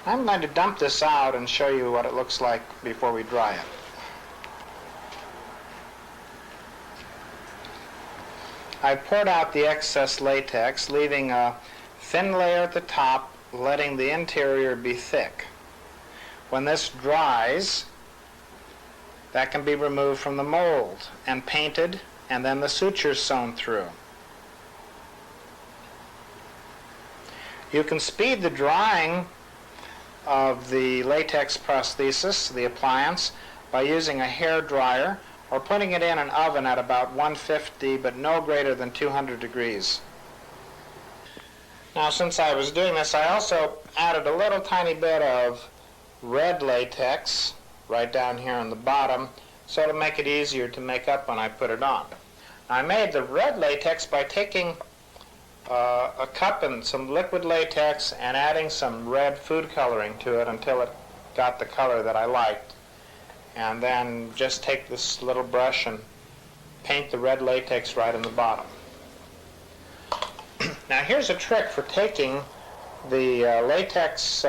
I'm going to dump this out and show you what it looks like before we dry it. I poured out the excess latex, leaving a thin layer at the top, letting the interior be thick. When this dries, that can be removed from the mold and painted, and then the sutures sewn through. You can speed the drying of the latex prosthesis, the appliance, by using a hair dryer or putting it in an oven at about 150 but no greater than 200 degrees. Now, since I was doing this, I also added a little tiny bit of red latex right down here on the bottom, so it'll make it easier to make up when I put it on. I made the red latex by taking a cup and some liquid latex and adding some red food coloring to it until it got the color that I liked. And then just take this little brush and paint the red latex right in the bottom. Now here's a trick for taking the latex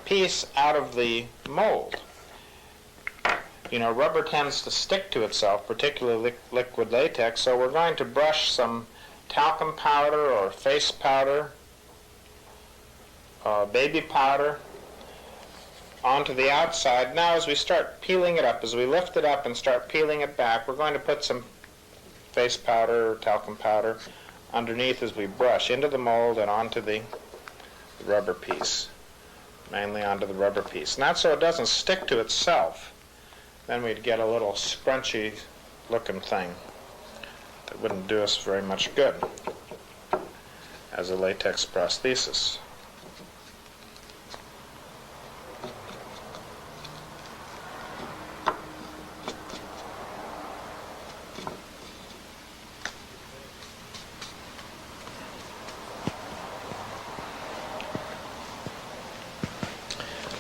piece out of the mold. You know, rubber tends to stick to itself, particularly liquid latex, so we're going to brush some talcum powder or face powder, baby powder, onto the outside. Now as we start peeling it up, as we lift it up and start peeling it back, we're going to put some face powder or talcum powder underneath as we brush into the mold and onto the rubber piece, mainly onto the rubber piece. And that's so it doesn't stick to itself. then we'd get a little scrunchy looking thing that wouldn't do us very much good as a latex prosthesis.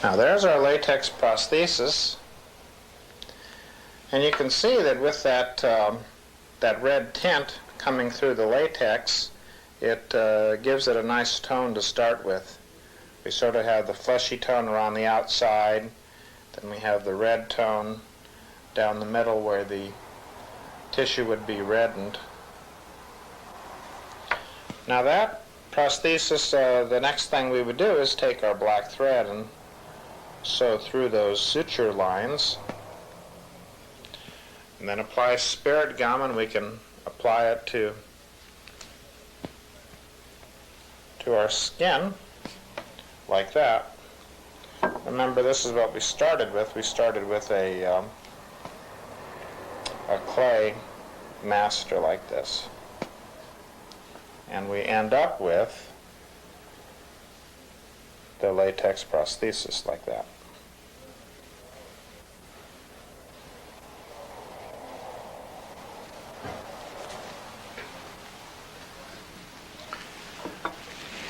Now there's our latex prosthesis, and you can see that with that that red tint coming through the latex, it gives it a nice tone to start with. We sort of have the fleshy tone around the outside, then we have the red tone down the middle where the tissue would be reddened. Now that prosthesis, the next thing we would do is take our black thread and sew through those suture lines, and then apply spirit gum, and we can apply it to our skin like that. Remember, this is what we started with. We started with a clay master like this, and we end up with the latex prosthesis like that.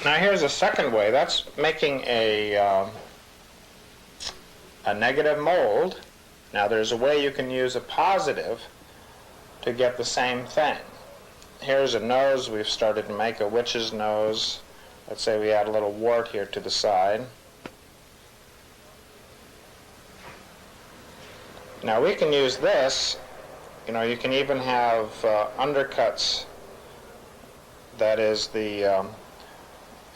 Now here's a second way. That's making a negative mold. Now there's a way you can use a positive to get the same thing. Here's a nose. We've started to make a witch's nose. Let's say we add a little wart here to the side. Now we can use this. You know, you can even have undercuts. That is,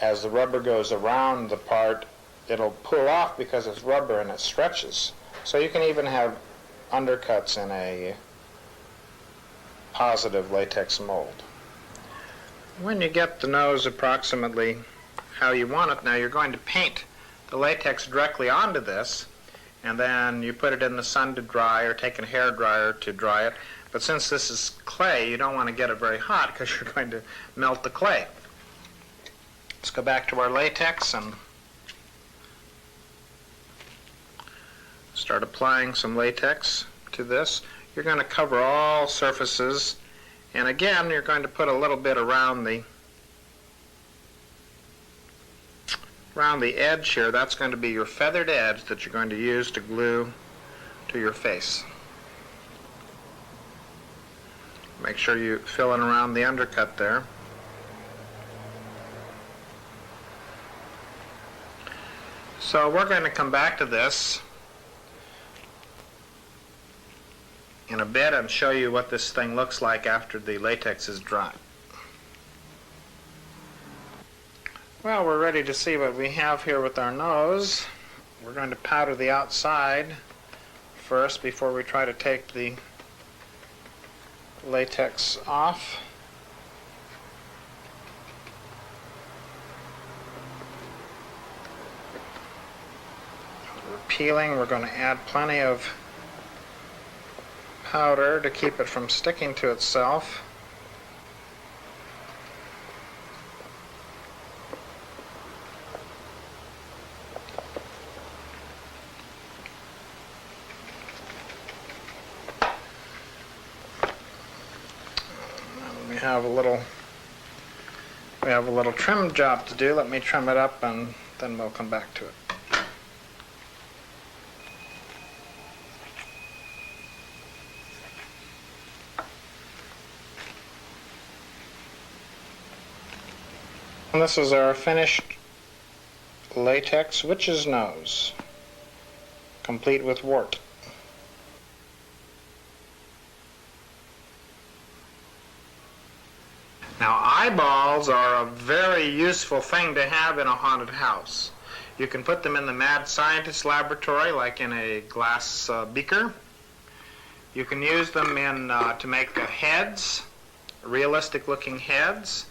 as the rubber goes around the part, it'll pull off because it's rubber and it stretches. So you can even have undercuts in a positive latex mold. When you get the nose approximately how you want it, now you're going to paint the latex directly onto this, and then you put it in the sun to dry or take a hair dryer to dry it. But since this is clay, you don't want to get it very hot because you're going to melt the clay. Let's go back to our latex and start applying some latex to this. You're going to cover all surfaces, and again you're going to put a little bit around the edge here. That's going to be your feathered edge that you're going to use to glue to your face. Make sure you fill in around the undercut there. So we're going to come back to this in a bit and show you what this thing looks like after the latex is dry. Well, we're ready to see what we have here with our nose. We're going to powder the outside first before we try to take the latex off. We're peeling. We're going to add plenty of powder to keep it from sticking to itself. We have a little trim job to do. Let me trim it up and then we'll come back to it. And this is our finished latex witch's nose, complete with wart. Now, eyeballs are a very useful thing to have in a haunted house. You can put them in the mad scientist laboratory, like in a glass beaker. You can use them to make the heads, realistic-looking heads.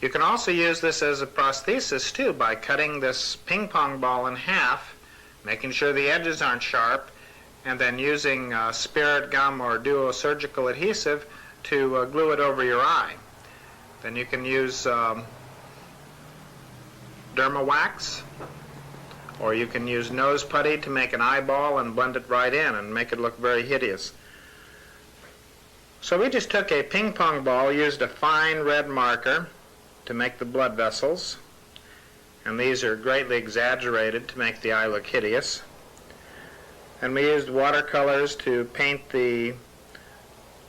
You can also use this as a prosthesis, too, by cutting this ping pong ball in half, making sure the edges aren't sharp, and then using spirit gum or duo surgical adhesive to glue it over your eye. Then you can use derma wax, or you can use nose putty to make an eyeball and blend it right in and make it look very hideous. So we just took a ping pong ball, used a fine red marker to make the blood vessels, and these are greatly exaggerated to make the eye look hideous. And we used watercolors to paint the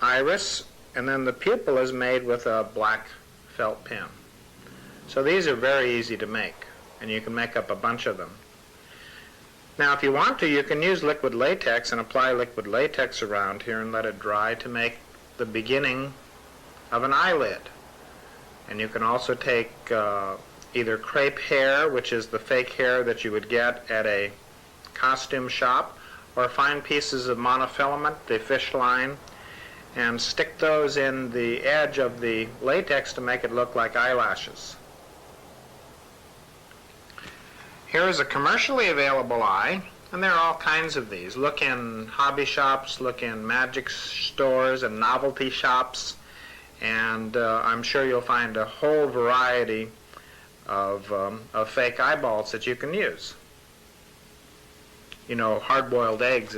iris, and then the pupil is made with a black felt pen. So these are very easy to make, and you can make up a bunch of them. Now if you want to, you can use liquid latex and apply liquid latex around here and let it dry to make the beginning of an eyelid. And you can also take either crepe hair, which is the fake hair that you would get at a costume shop, or fine pieces of monofilament, the fish line, and stick those in the edge of the latex to make it look like eyelashes. Here is a commercially available eye, and there are all kinds of these. Look in hobby shops, look in magic stores and novelty shops, and I'm sure you'll find a whole variety of fake eyeballs that you can use. You know, hard-boiled eggs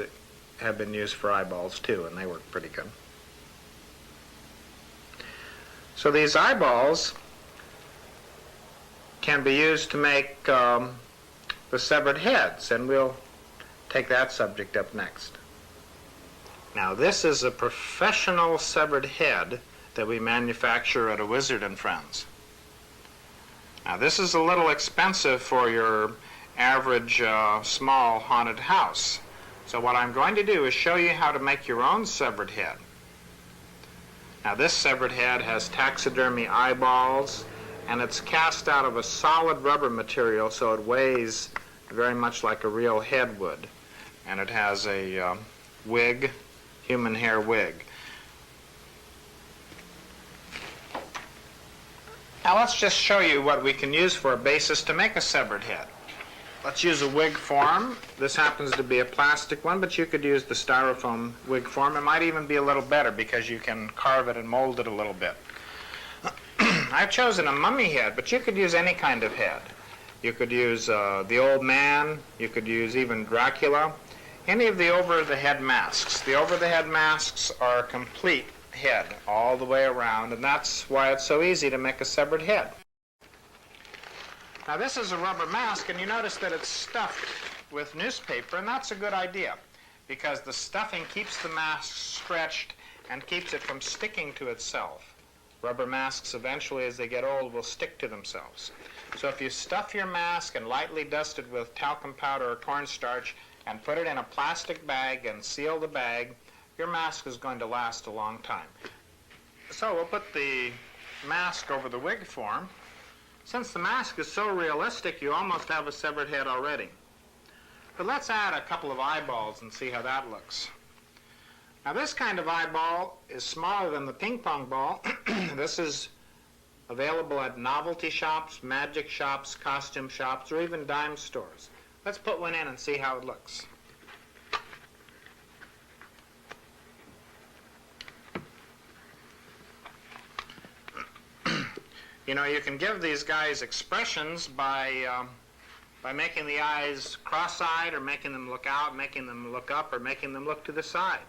have been used for eyeballs too, and they work pretty good. So these eyeballs can be used to make the severed heads, and we'll take that subject up next. Now this is a professional severed head that we manufacture at a Wizard and Friends. Now this is a little expensive for your average small haunted house. So what I'm going to do is show you how to make your own severed head. Now this severed head has taxidermy eyeballs, and it's cast out of a solid rubber material, so it weighs very much like a real head would. And it has a wig, human hair wig. Now let's just show you what we can use for a basis to make a severed head. Let's use a wig form. This happens to be a plastic one, but you could use the styrofoam wig form. It might even be a little better because you can carve it and mold it a little bit. I've chosen a mummy head, but you could use any kind of head. You could use the old man, you could use even Dracula, any of the over-the-head masks. The over-the-head masks are a complete head all the way around, and that's why it's so easy to make a severed head. Now this is a rubber mask, and you notice that it's stuffed with newspaper, and that's a good idea because the stuffing keeps the mask stretched and keeps it from sticking to itself. Rubber masks eventually, as they get old, will stick to themselves. So if you stuff your mask and lightly dust it with talcum powder or cornstarch and put it in a plastic bag and seal the bag, your mask is going to last a long time. So we'll put the mask over the wig form. Since the mask is so realistic, you almost have a severed head already. But let's add a couple of eyeballs and see how that looks. Now this kind of eyeball is smaller than the ping pong ball. This is available at novelty shops, magic shops, costume shops, or even dime stores. Let's put one in and see how it looks. You know, you can give these guys expressions by making the eyes cross-eyed, or making them look out, making them look up, or making them look to the side.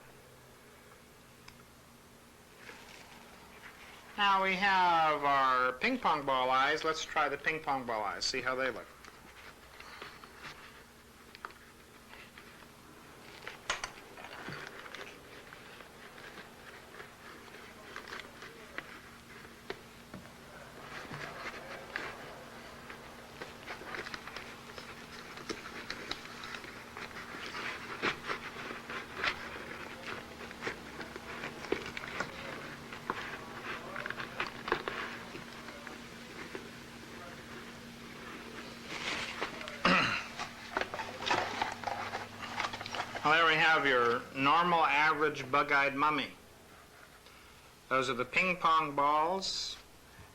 Now we have our ping pong ball eyes. Let's try the ping pong ball eyes, see how they look. Well, there we have your normal, average, bug-eyed mummy. Those are the ping pong balls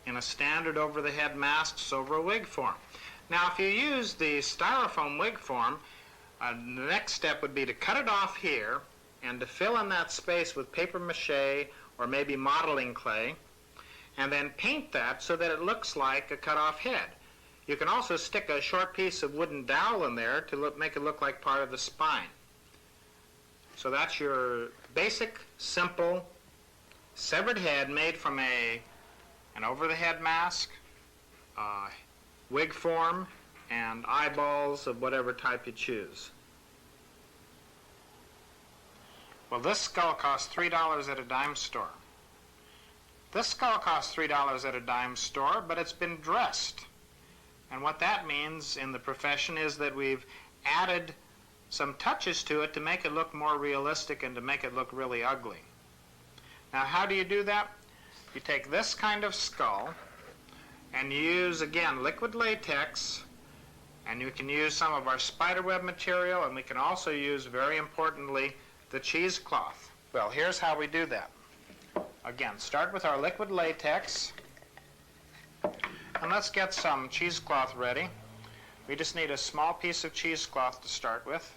in a standard over-the-head masks over a wig form. Now, if you use the styrofoam wig form, The next step would be to cut it off here and to fill in that space with paper mache or maybe modeling clay, and then paint that so that it looks like a cut-off head. You can also stick a short piece of wooden dowel in there to make it look like part of the spine. So that's your basic, simple, severed head made from an over-the-head mask, wig form, and eyeballs of whatever type you choose. Well, this skull costs $3 at a dime store. This skull costs $3 at a dime store, but it's been dressed. And what that means in the profession is that we've added some touches to it to make it look more realistic and to make it look really ugly. Now, how do you do that? You take this kind of skull and you use, again, liquid latex, and you can use some of our spiderweb material, and we can also use, very importantly, the cheesecloth. Well, here's how we do that. Again, start with our liquid latex, and let's get some cheesecloth ready. We just need a small piece of cheesecloth to start with.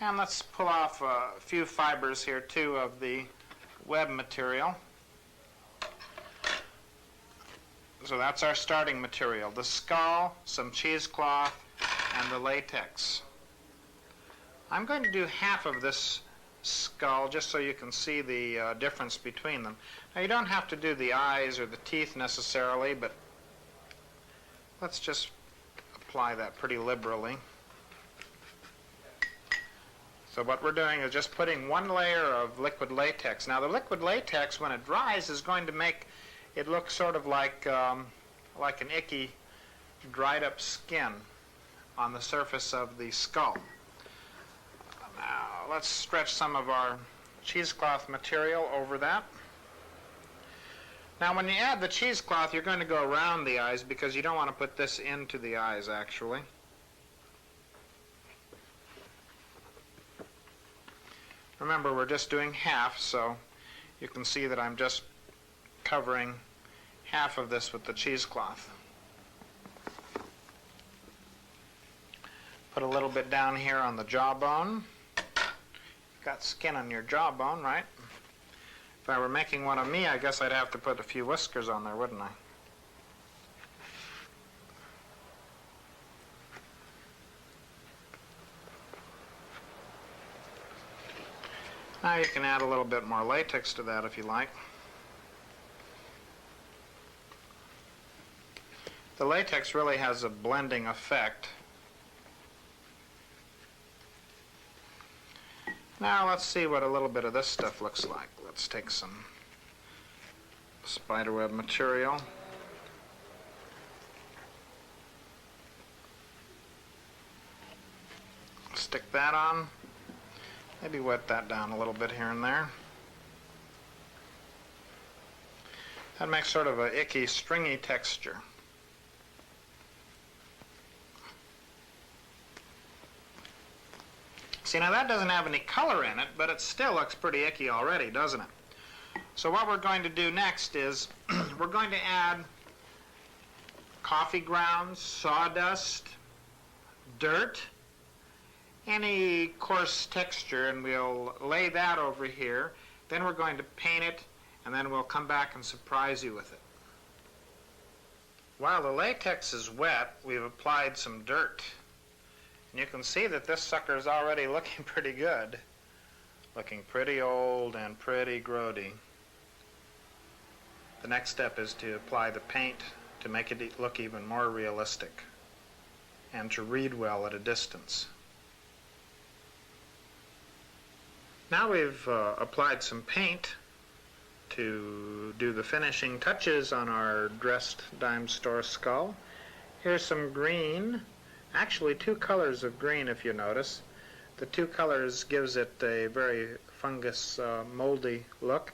And let's pull off a few fibers here too of the web material. So that's our starting material: the skull, some cheesecloth, and the latex. I'm going to do half of this skull just so you can see the difference between them. Now, you don't have to do the eyes or the teeth necessarily, but let's just apply that pretty liberally. So what we're doing is just putting one layer of liquid latex. Now, the liquid latex, when it dries, is going to make it look sort of like an icky, dried-up skin on the surface of the skull. Now, let's stretch some of our cheesecloth material over that. Now, when you add the cheesecloth, you're going to go around the eyes because you don't want to put this into the eyes, actually. Remember, we're just doing half, so you can see that I'm just covering half of this with the cheesecloth. Put a little bit down here on the jawbone. Got skin on your jawbone, right? If I were making one of me, I guess I'd have to put a few whiskers on there, wouldn't I? Now you can add a little bit more latex to that if you like. The latex really has a blending effect. Now let's see what a little bit of this stuff looks like. Let's take some spiderweb material. Stick that on. Maybe wet that down a little bit here and there. That makes sort of a icky, stringy texture. See, now that doesn't have any color in it, but it still looks pretty icky already, doesn't it? So what we're going to do next is we're going to add coffee grounds, sawdust, dirt, any coarse texture, and we'll lay that over here. Then we're going to paint it, and then we'll come back and surprise you with it. While the latex is wet, we've applied some dirt. And you can see that this sucker is already looking pretty good. Looking pretty old and pretty grody. The next step is to apply the paint to make it look even more realistic and to read well at a distance. Now we've applied some paint to do the finishing touches on our dressed dime store skull. Here's some green. Actually, two colors of green, if you notice. The two colors gives it a very fungus, moldy look.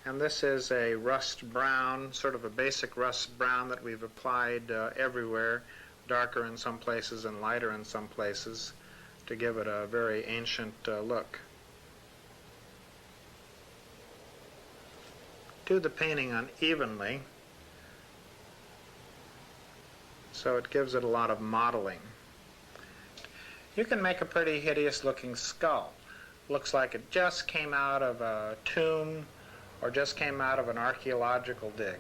And this is a rust brown, sort of a basic rust brown that we've applied everywhere, darker in some places and lighter in some places, to give it a very ancient look. Do the painting unevenly, so it gives it a lot of modeling. you can make a pretty hideous looking skull. Looks like it just came out of a tomb or just came out of an archaeological dig.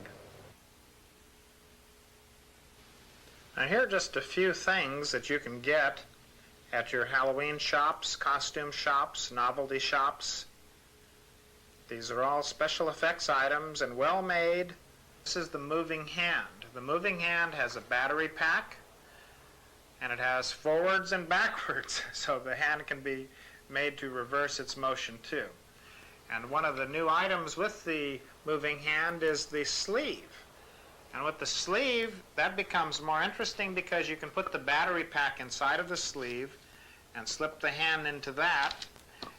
Now here are just a few things that you can get at your Halloween shops, costume shops, novelty shops. These are all special effects items and well made. This is the moving hand. The moving hand has a battery pack, and it has forwards and backwards, so the hand can be made to reverse its motion too. And one of the new items with the moving hand is the sleeve. And with the sleeve, that becomes more interesting because you can put the battery pack inside of the sleeve and slip the hand into that,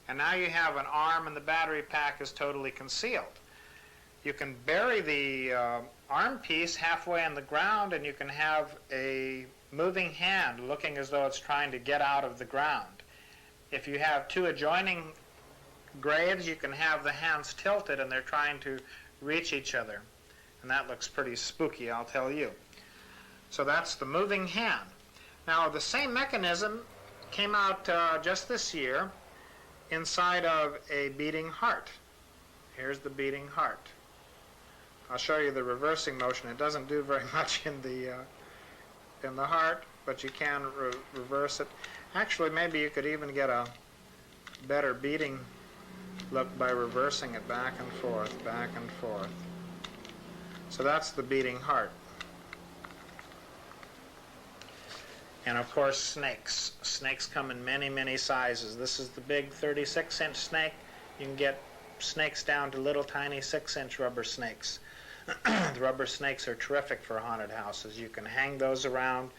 and now you have an arm and the battery pack is totally concealed. You can bury the arm piece halfway in the ground and you can have a moving hand looking as though it's trying to get out of the ground. If you have two adjoining graves, you can have the hands tilted and they're trying to reach each other. And that looks pretty spooky, I'll tell you. So that's the moving hand. Now the same mechanism came out just this year inside of a beating heart. Here's the beating heart. I'll show you the reversing motion. It doesn't do very much in the heart, but you can reverse it. Actually, maybe you could even get a better beating look by reversing it back and forth, back and forth. So that's the beating heart. And of course, snakes. Snakes come in many, many sizes. This is the big 36-inch snake. You can get snakes down to little tiny 6-inch rubber snakes. The rubber snakes are terrific for haunted houses. You can hang those around,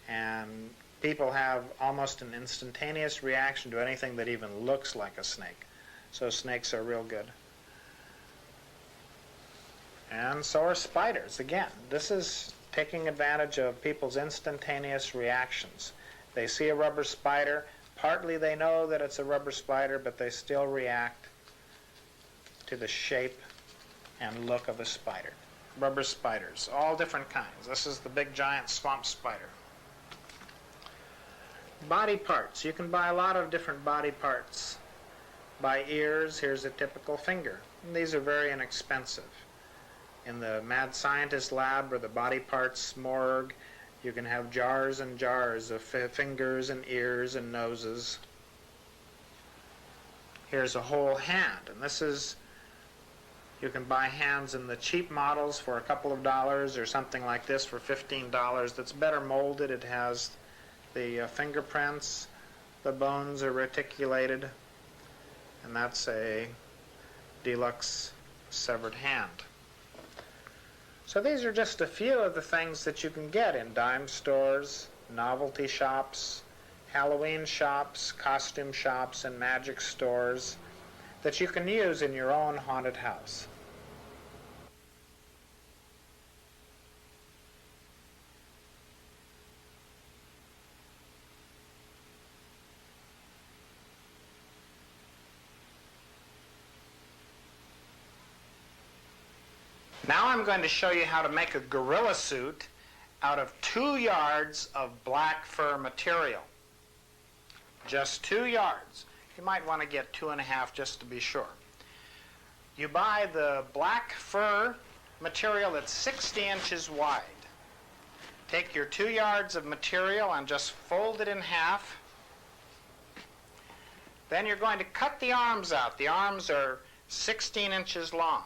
and people have almost an instantaneous reaction to anything that even looks like a snake. So snakes are real good. And so are spiders. Again, this is taking advantage of people's instantaneous reactions. They see a rubber spider, partly they know that it's a rubber spider, but they still react to the shape and look of a spider. Rubber spiders, all different kinds. This is the big giant swamp spider. Body parts. You can buy a lot of different body parts. Buy ears. Here's a typical finger. And these are very inexpensive. In the mad scientist lab or the body parts morgue, you can have jars and jars of fingers and ears and noses. Here's a whole hand, and this is, you can buy hands in the cheap models for a couple of dollars or something like this for $15 that's better molded. It has the fingerprints, the bones are reticulated, and that's a deluxe severed hand. So these are just a few of the things that you can get in dime stores, novelty shops, Halloween shops, costume shops, and magic stores that you can use in your own haunted house. Now I'm going to show you how to make a gorilla suit out of 2 yards of black fur material. Just 2 yards. You might want to get 2.5 just to be sure. You buy the black fur material that's 60 inches wide. Take your 2 yards of material and just fold it in half. Then you're going to cut the arms out. The arms are 16 inches long.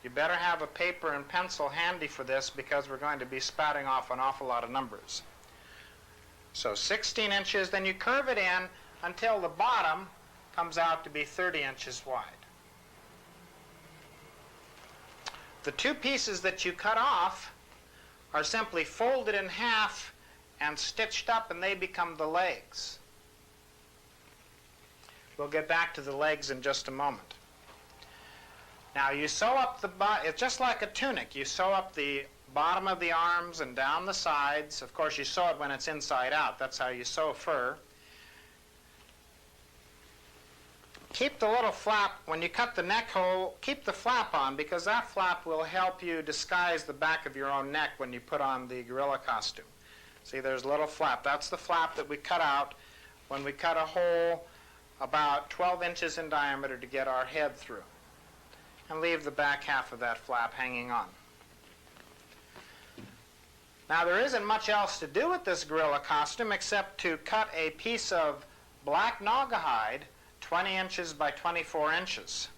You better have a paper and pencil handy for this because we're going to be spouting off an awful lot of numbers. So 16 inches, then you curve it in until the bottom comes out to be 30 inches wide. The 2 pieces that you cut off are simply folded in half and stitched up, and they become the legs. We'll get back to the legs in just a moment. Now you sew up the bottom, it's just like a tunic. You sew up the bottom of the arms and down the sides. Of course, you sew it when it's inside out. That's how you sew fur. Keep the little flap, when you cut the neck hole, keep the flap on because that flap will help you disguise the back of your own neck when you put on the gorilla costume. See, there's a little flap. That's the flap that we cut out when we cut a hole about 12 inches in diameter to get our head through, and leave the back half of that flap hanging on. Now, there isn't much else to do with this gorilla costume except to cut a piece of black naugahyde 20 inches by 24 inches.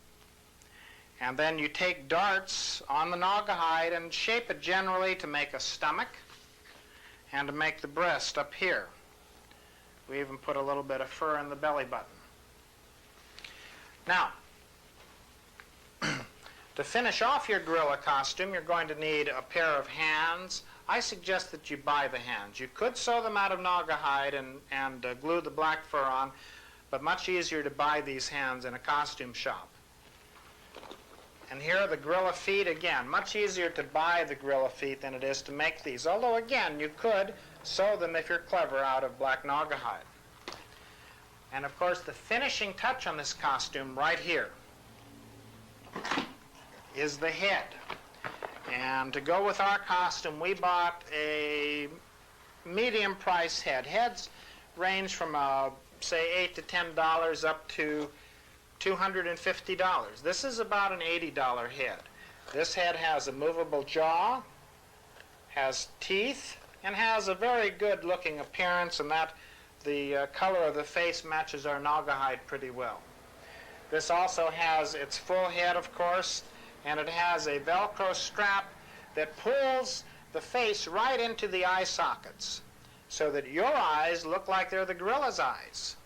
And then you take darts on the naugahyde and shape it generally to make a stomach and to make the breast up here. We even put a little bit of fur in the belly button. Now, to finish off your gorilla costume, you're going to need a pair of hands. I suggest that you buy the hands. You could sew them out of naugahyde and glue the black fur on, but much easier to buy these hands in a costume shop. And here are the gorilla feet again. Much easier to buy the gorilla feet than it is to make these. Although, again, you could sew them, if you're clever, out of black naugahyde. And, of course, the finishing touch on this costume right here is the head. And to go with our costume, we bought a medium price head. Heads range from, say, $8 to $10 up to $250. This is about an $80 head. This head has a movable jaw, has teeth, and has a very good looking appearance, and that the color of the face matches our naugahyde pretty well. This also has its full head, of course, and it has a Velcro strap that pulls the face right into the eye sockets so that your eyes look like they're the gorilla's eyes.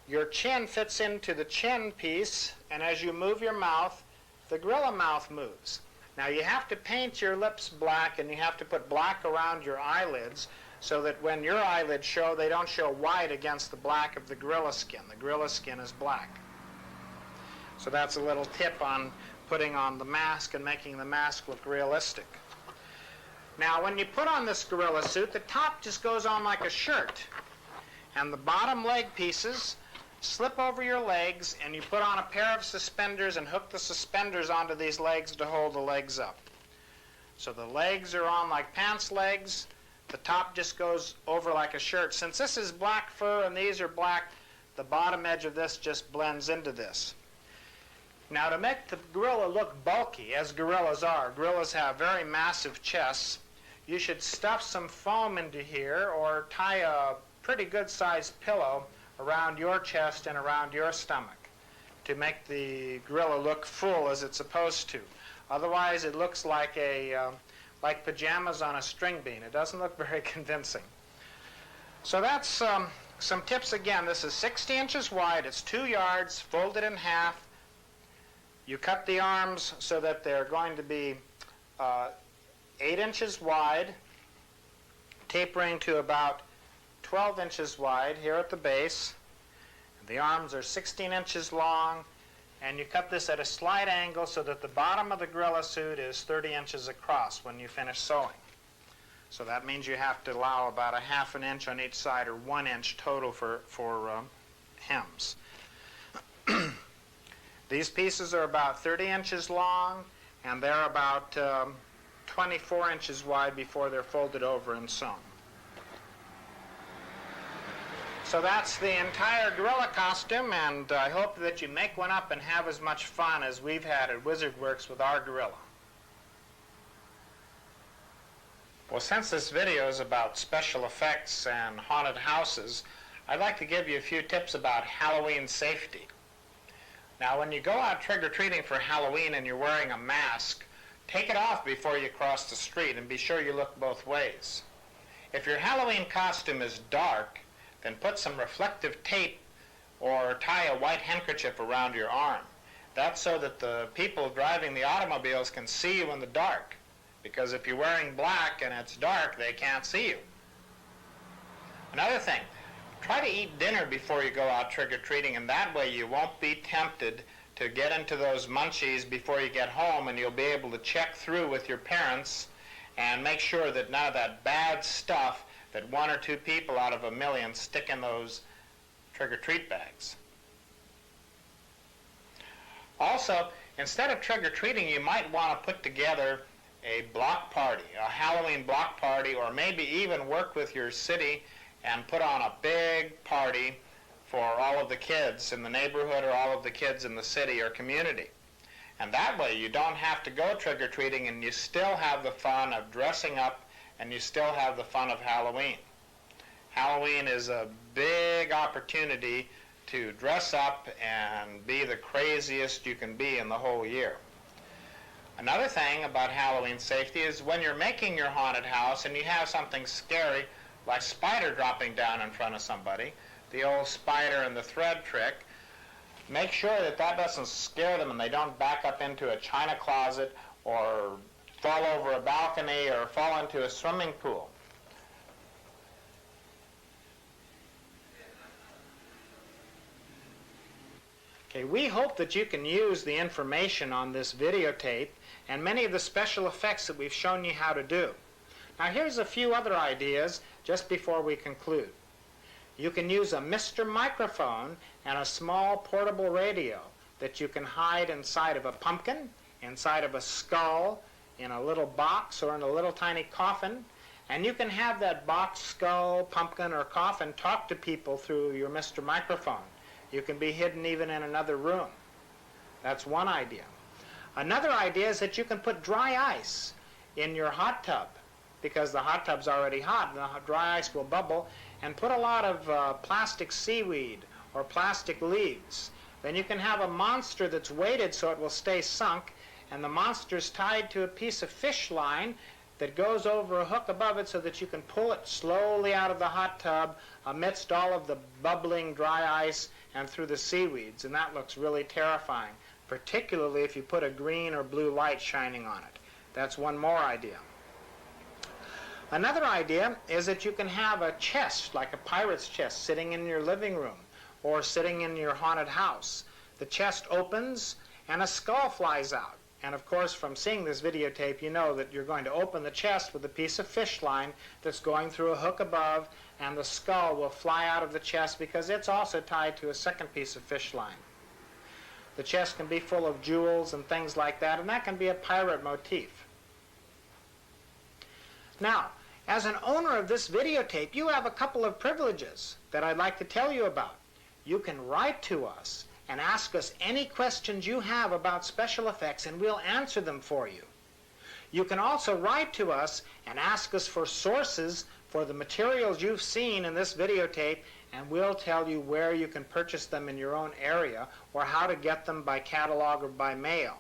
Your chin fits into the chin piece, and as you move your mouth, the gorilla mouth moves. Now, you have to paint your lips black, and you have to put black around your eyelids so that when your eyelids show, they don't show white against the black of the gorilla skin. The gorilla skin is black. So that's a little tip on putting on the mask and making the mask look realistic. Now, when you put on this gorilla suit, the top just goes on like a shirt, and the bottom leg pieces slip over your legs, and you put on a pair of suspenders and hook the suspenders onto these legs to hold the legs up. So the legs are on like pants legs. The top just goes over like a shirt. Since this is black fur and these are black, the bottom edge of this just blends into this. Now, to make the gorilla look bulky, as gorillas are, gorillas have very massive chests, you should stuff some foam into here or tie a pretty good-sized pillow around your chest and around your stomach to make the gorilla look full as it's supposed to. Otherwise, it looks like like pajamas on a string bean. It doesn't look very convincing. So that's some tips again. This is 60 inches wide. It's 2 yards, folded in half. You cut the arms so that they're going to be 8 inches wide, tapering to about 12 inches wide here at the base. The arms are 16 inches long, and you cut this at a slight angle so that the bottom of the gorilla suit is 30 inches across when you finish sewing. So that means you have to allow about a ½ an inch on each side, or 1 inch total for hems. These pieces are about 30 inches long, and they're about 24 inches wide before they're folded over and sewn. So that's the entire gorilla costume, and I hope that you make one up and have as much fun as we've had at WizardWorks with our gorilla. Well, since this video is about special effects and haunted houses, I'd like to give you a few tips about Halloween safety. Now, when you go out trick-or-treating for Halloween and you're wearing a mask, take it off before you cross the street and be sure you look both ways. If your Halloween costume is dark, then put some reflective tape or tie a white handkerchief around your arm. That's so that the people driving the automobiles can see you in the dark, because if you're wearing black and it's dark, they can't see you. Another thing, try to eat dinner before you go out trick-or-treating, and that way you won't be tempted to get into those munchies before you get home, and you'll be able to check through with your parents and make sure that none of that bad stuff that 1 or 2 people out of a million stick in those trick-or-treat bags. Also, instead of trick-or-treating, you might want to put together a block party, a Halloween block party, or maybe even work with your city and put on a big party for all of the kids in the neighborhood or all of the kids in the city or community. And that way you don't have to go trick-or-treating, and you still have the fun of dressing up, and you still have the fun of Halloween. Halloween is a big opportunity to dress up and be the craziest you can be in the whole year. Another thing about Halloween safety is when you're making your haunted house and you have something scary like spider dropping down in front of somebody, the old spider and the thread trick, make sure that that doesn't scare them and they don't back up into a china closet or fall over a balcony or fall into a swimming pool. Okay, we hope that you can use the information on this videotape and many of the special effects that we've shown you how to do. Now here's a few other ideas just before we conclude. You can use a Mr. Microphone and a small portable radio that you can hide inside of a pumpkin, inside of a skull, in a little box or in a little tiny coffin, and you can have that box, skull, pumpkin, or coffin talk to people through your Mr. Microphone. You can be hidden even in another room. That's one idea. Another idea is that you can put dry ice in your hot tub, because the hot tub's already hot and the dry ice will bubble, and put a lot of plastic seaweed or plastic leaves. Then you can have a monster that's weighted so it will stay sunk, and the monster's tied to a piece of fish line that goes over a hook above it so that you can pull it slowly out of the hot tub amidst all of the bubbling dry ice and through the seaweeds, and that looks really terrifying, particularly if you put a green or blue light shining on it. That's one more idea. Another idea is that you can have a chest, like a pirate's chest, sitting in your living room or sitting in your haunted house. The chest opens and a skull flies out. And of course, from seeing this videotape, you know that you're going to open the chest with a piece of fish line that's going through a hook above, and the skull will fly out of the chest because it's also tied to a second piece of fish line. The chest can be full of jewels and things like that, and that can be a pirate motif. Now, as an owner of this videotape, you have a couple of privileges that I'd like to tell you about. You can write to us and ask us any questions you have about special effects, and we'll answer them for you. You can also write to us and ask us for sources for the materials you've seen in this videotape, and we'll tell you where you can purchase them in your own area or how to get them by catalog or by mail.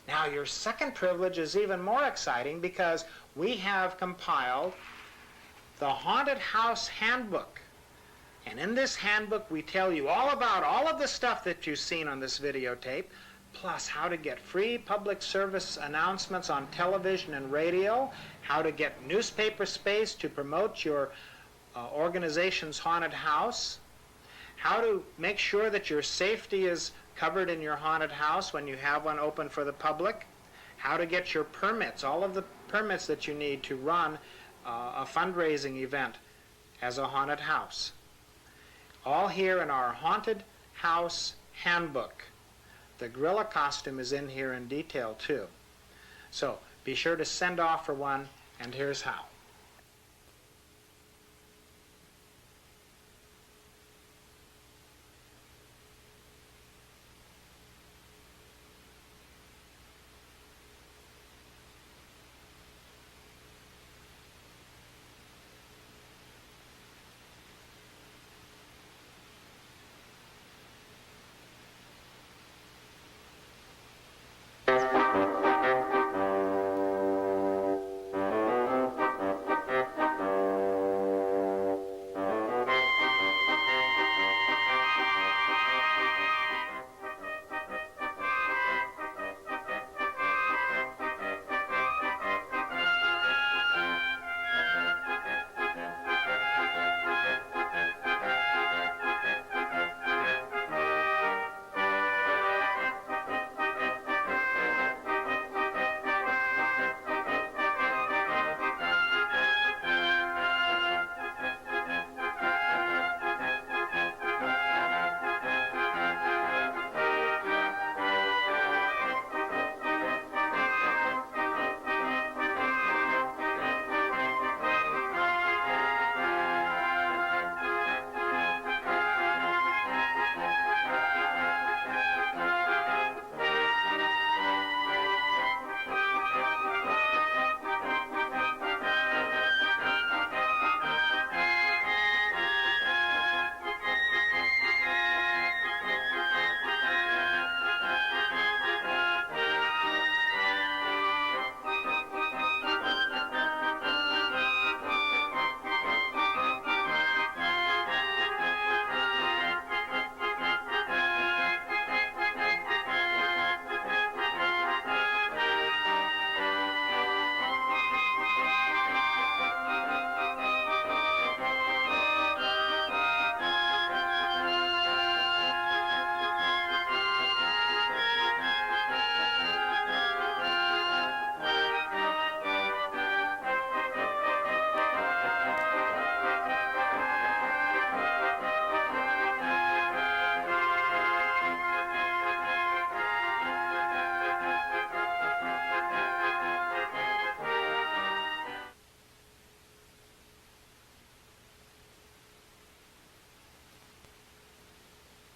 Now, your second privilege is even more exciting because we have compiled the Haunted House Handbook. And in this handbook, we tell you all about all of the stuff that you've seen on this videotape, plus how to get free public service announcements on television and radio, how to get newspaper space to promote your organization's haunted house, how to make sure that your safety is covered in your haunted house when you have one open for the public, how to get your permits, all of the permits that you need to run a fundraising event as a haunted house. All here in our Haunted House Handbook. The gorilla costume is in here in detail too. So be sure to send off for one, and here's how.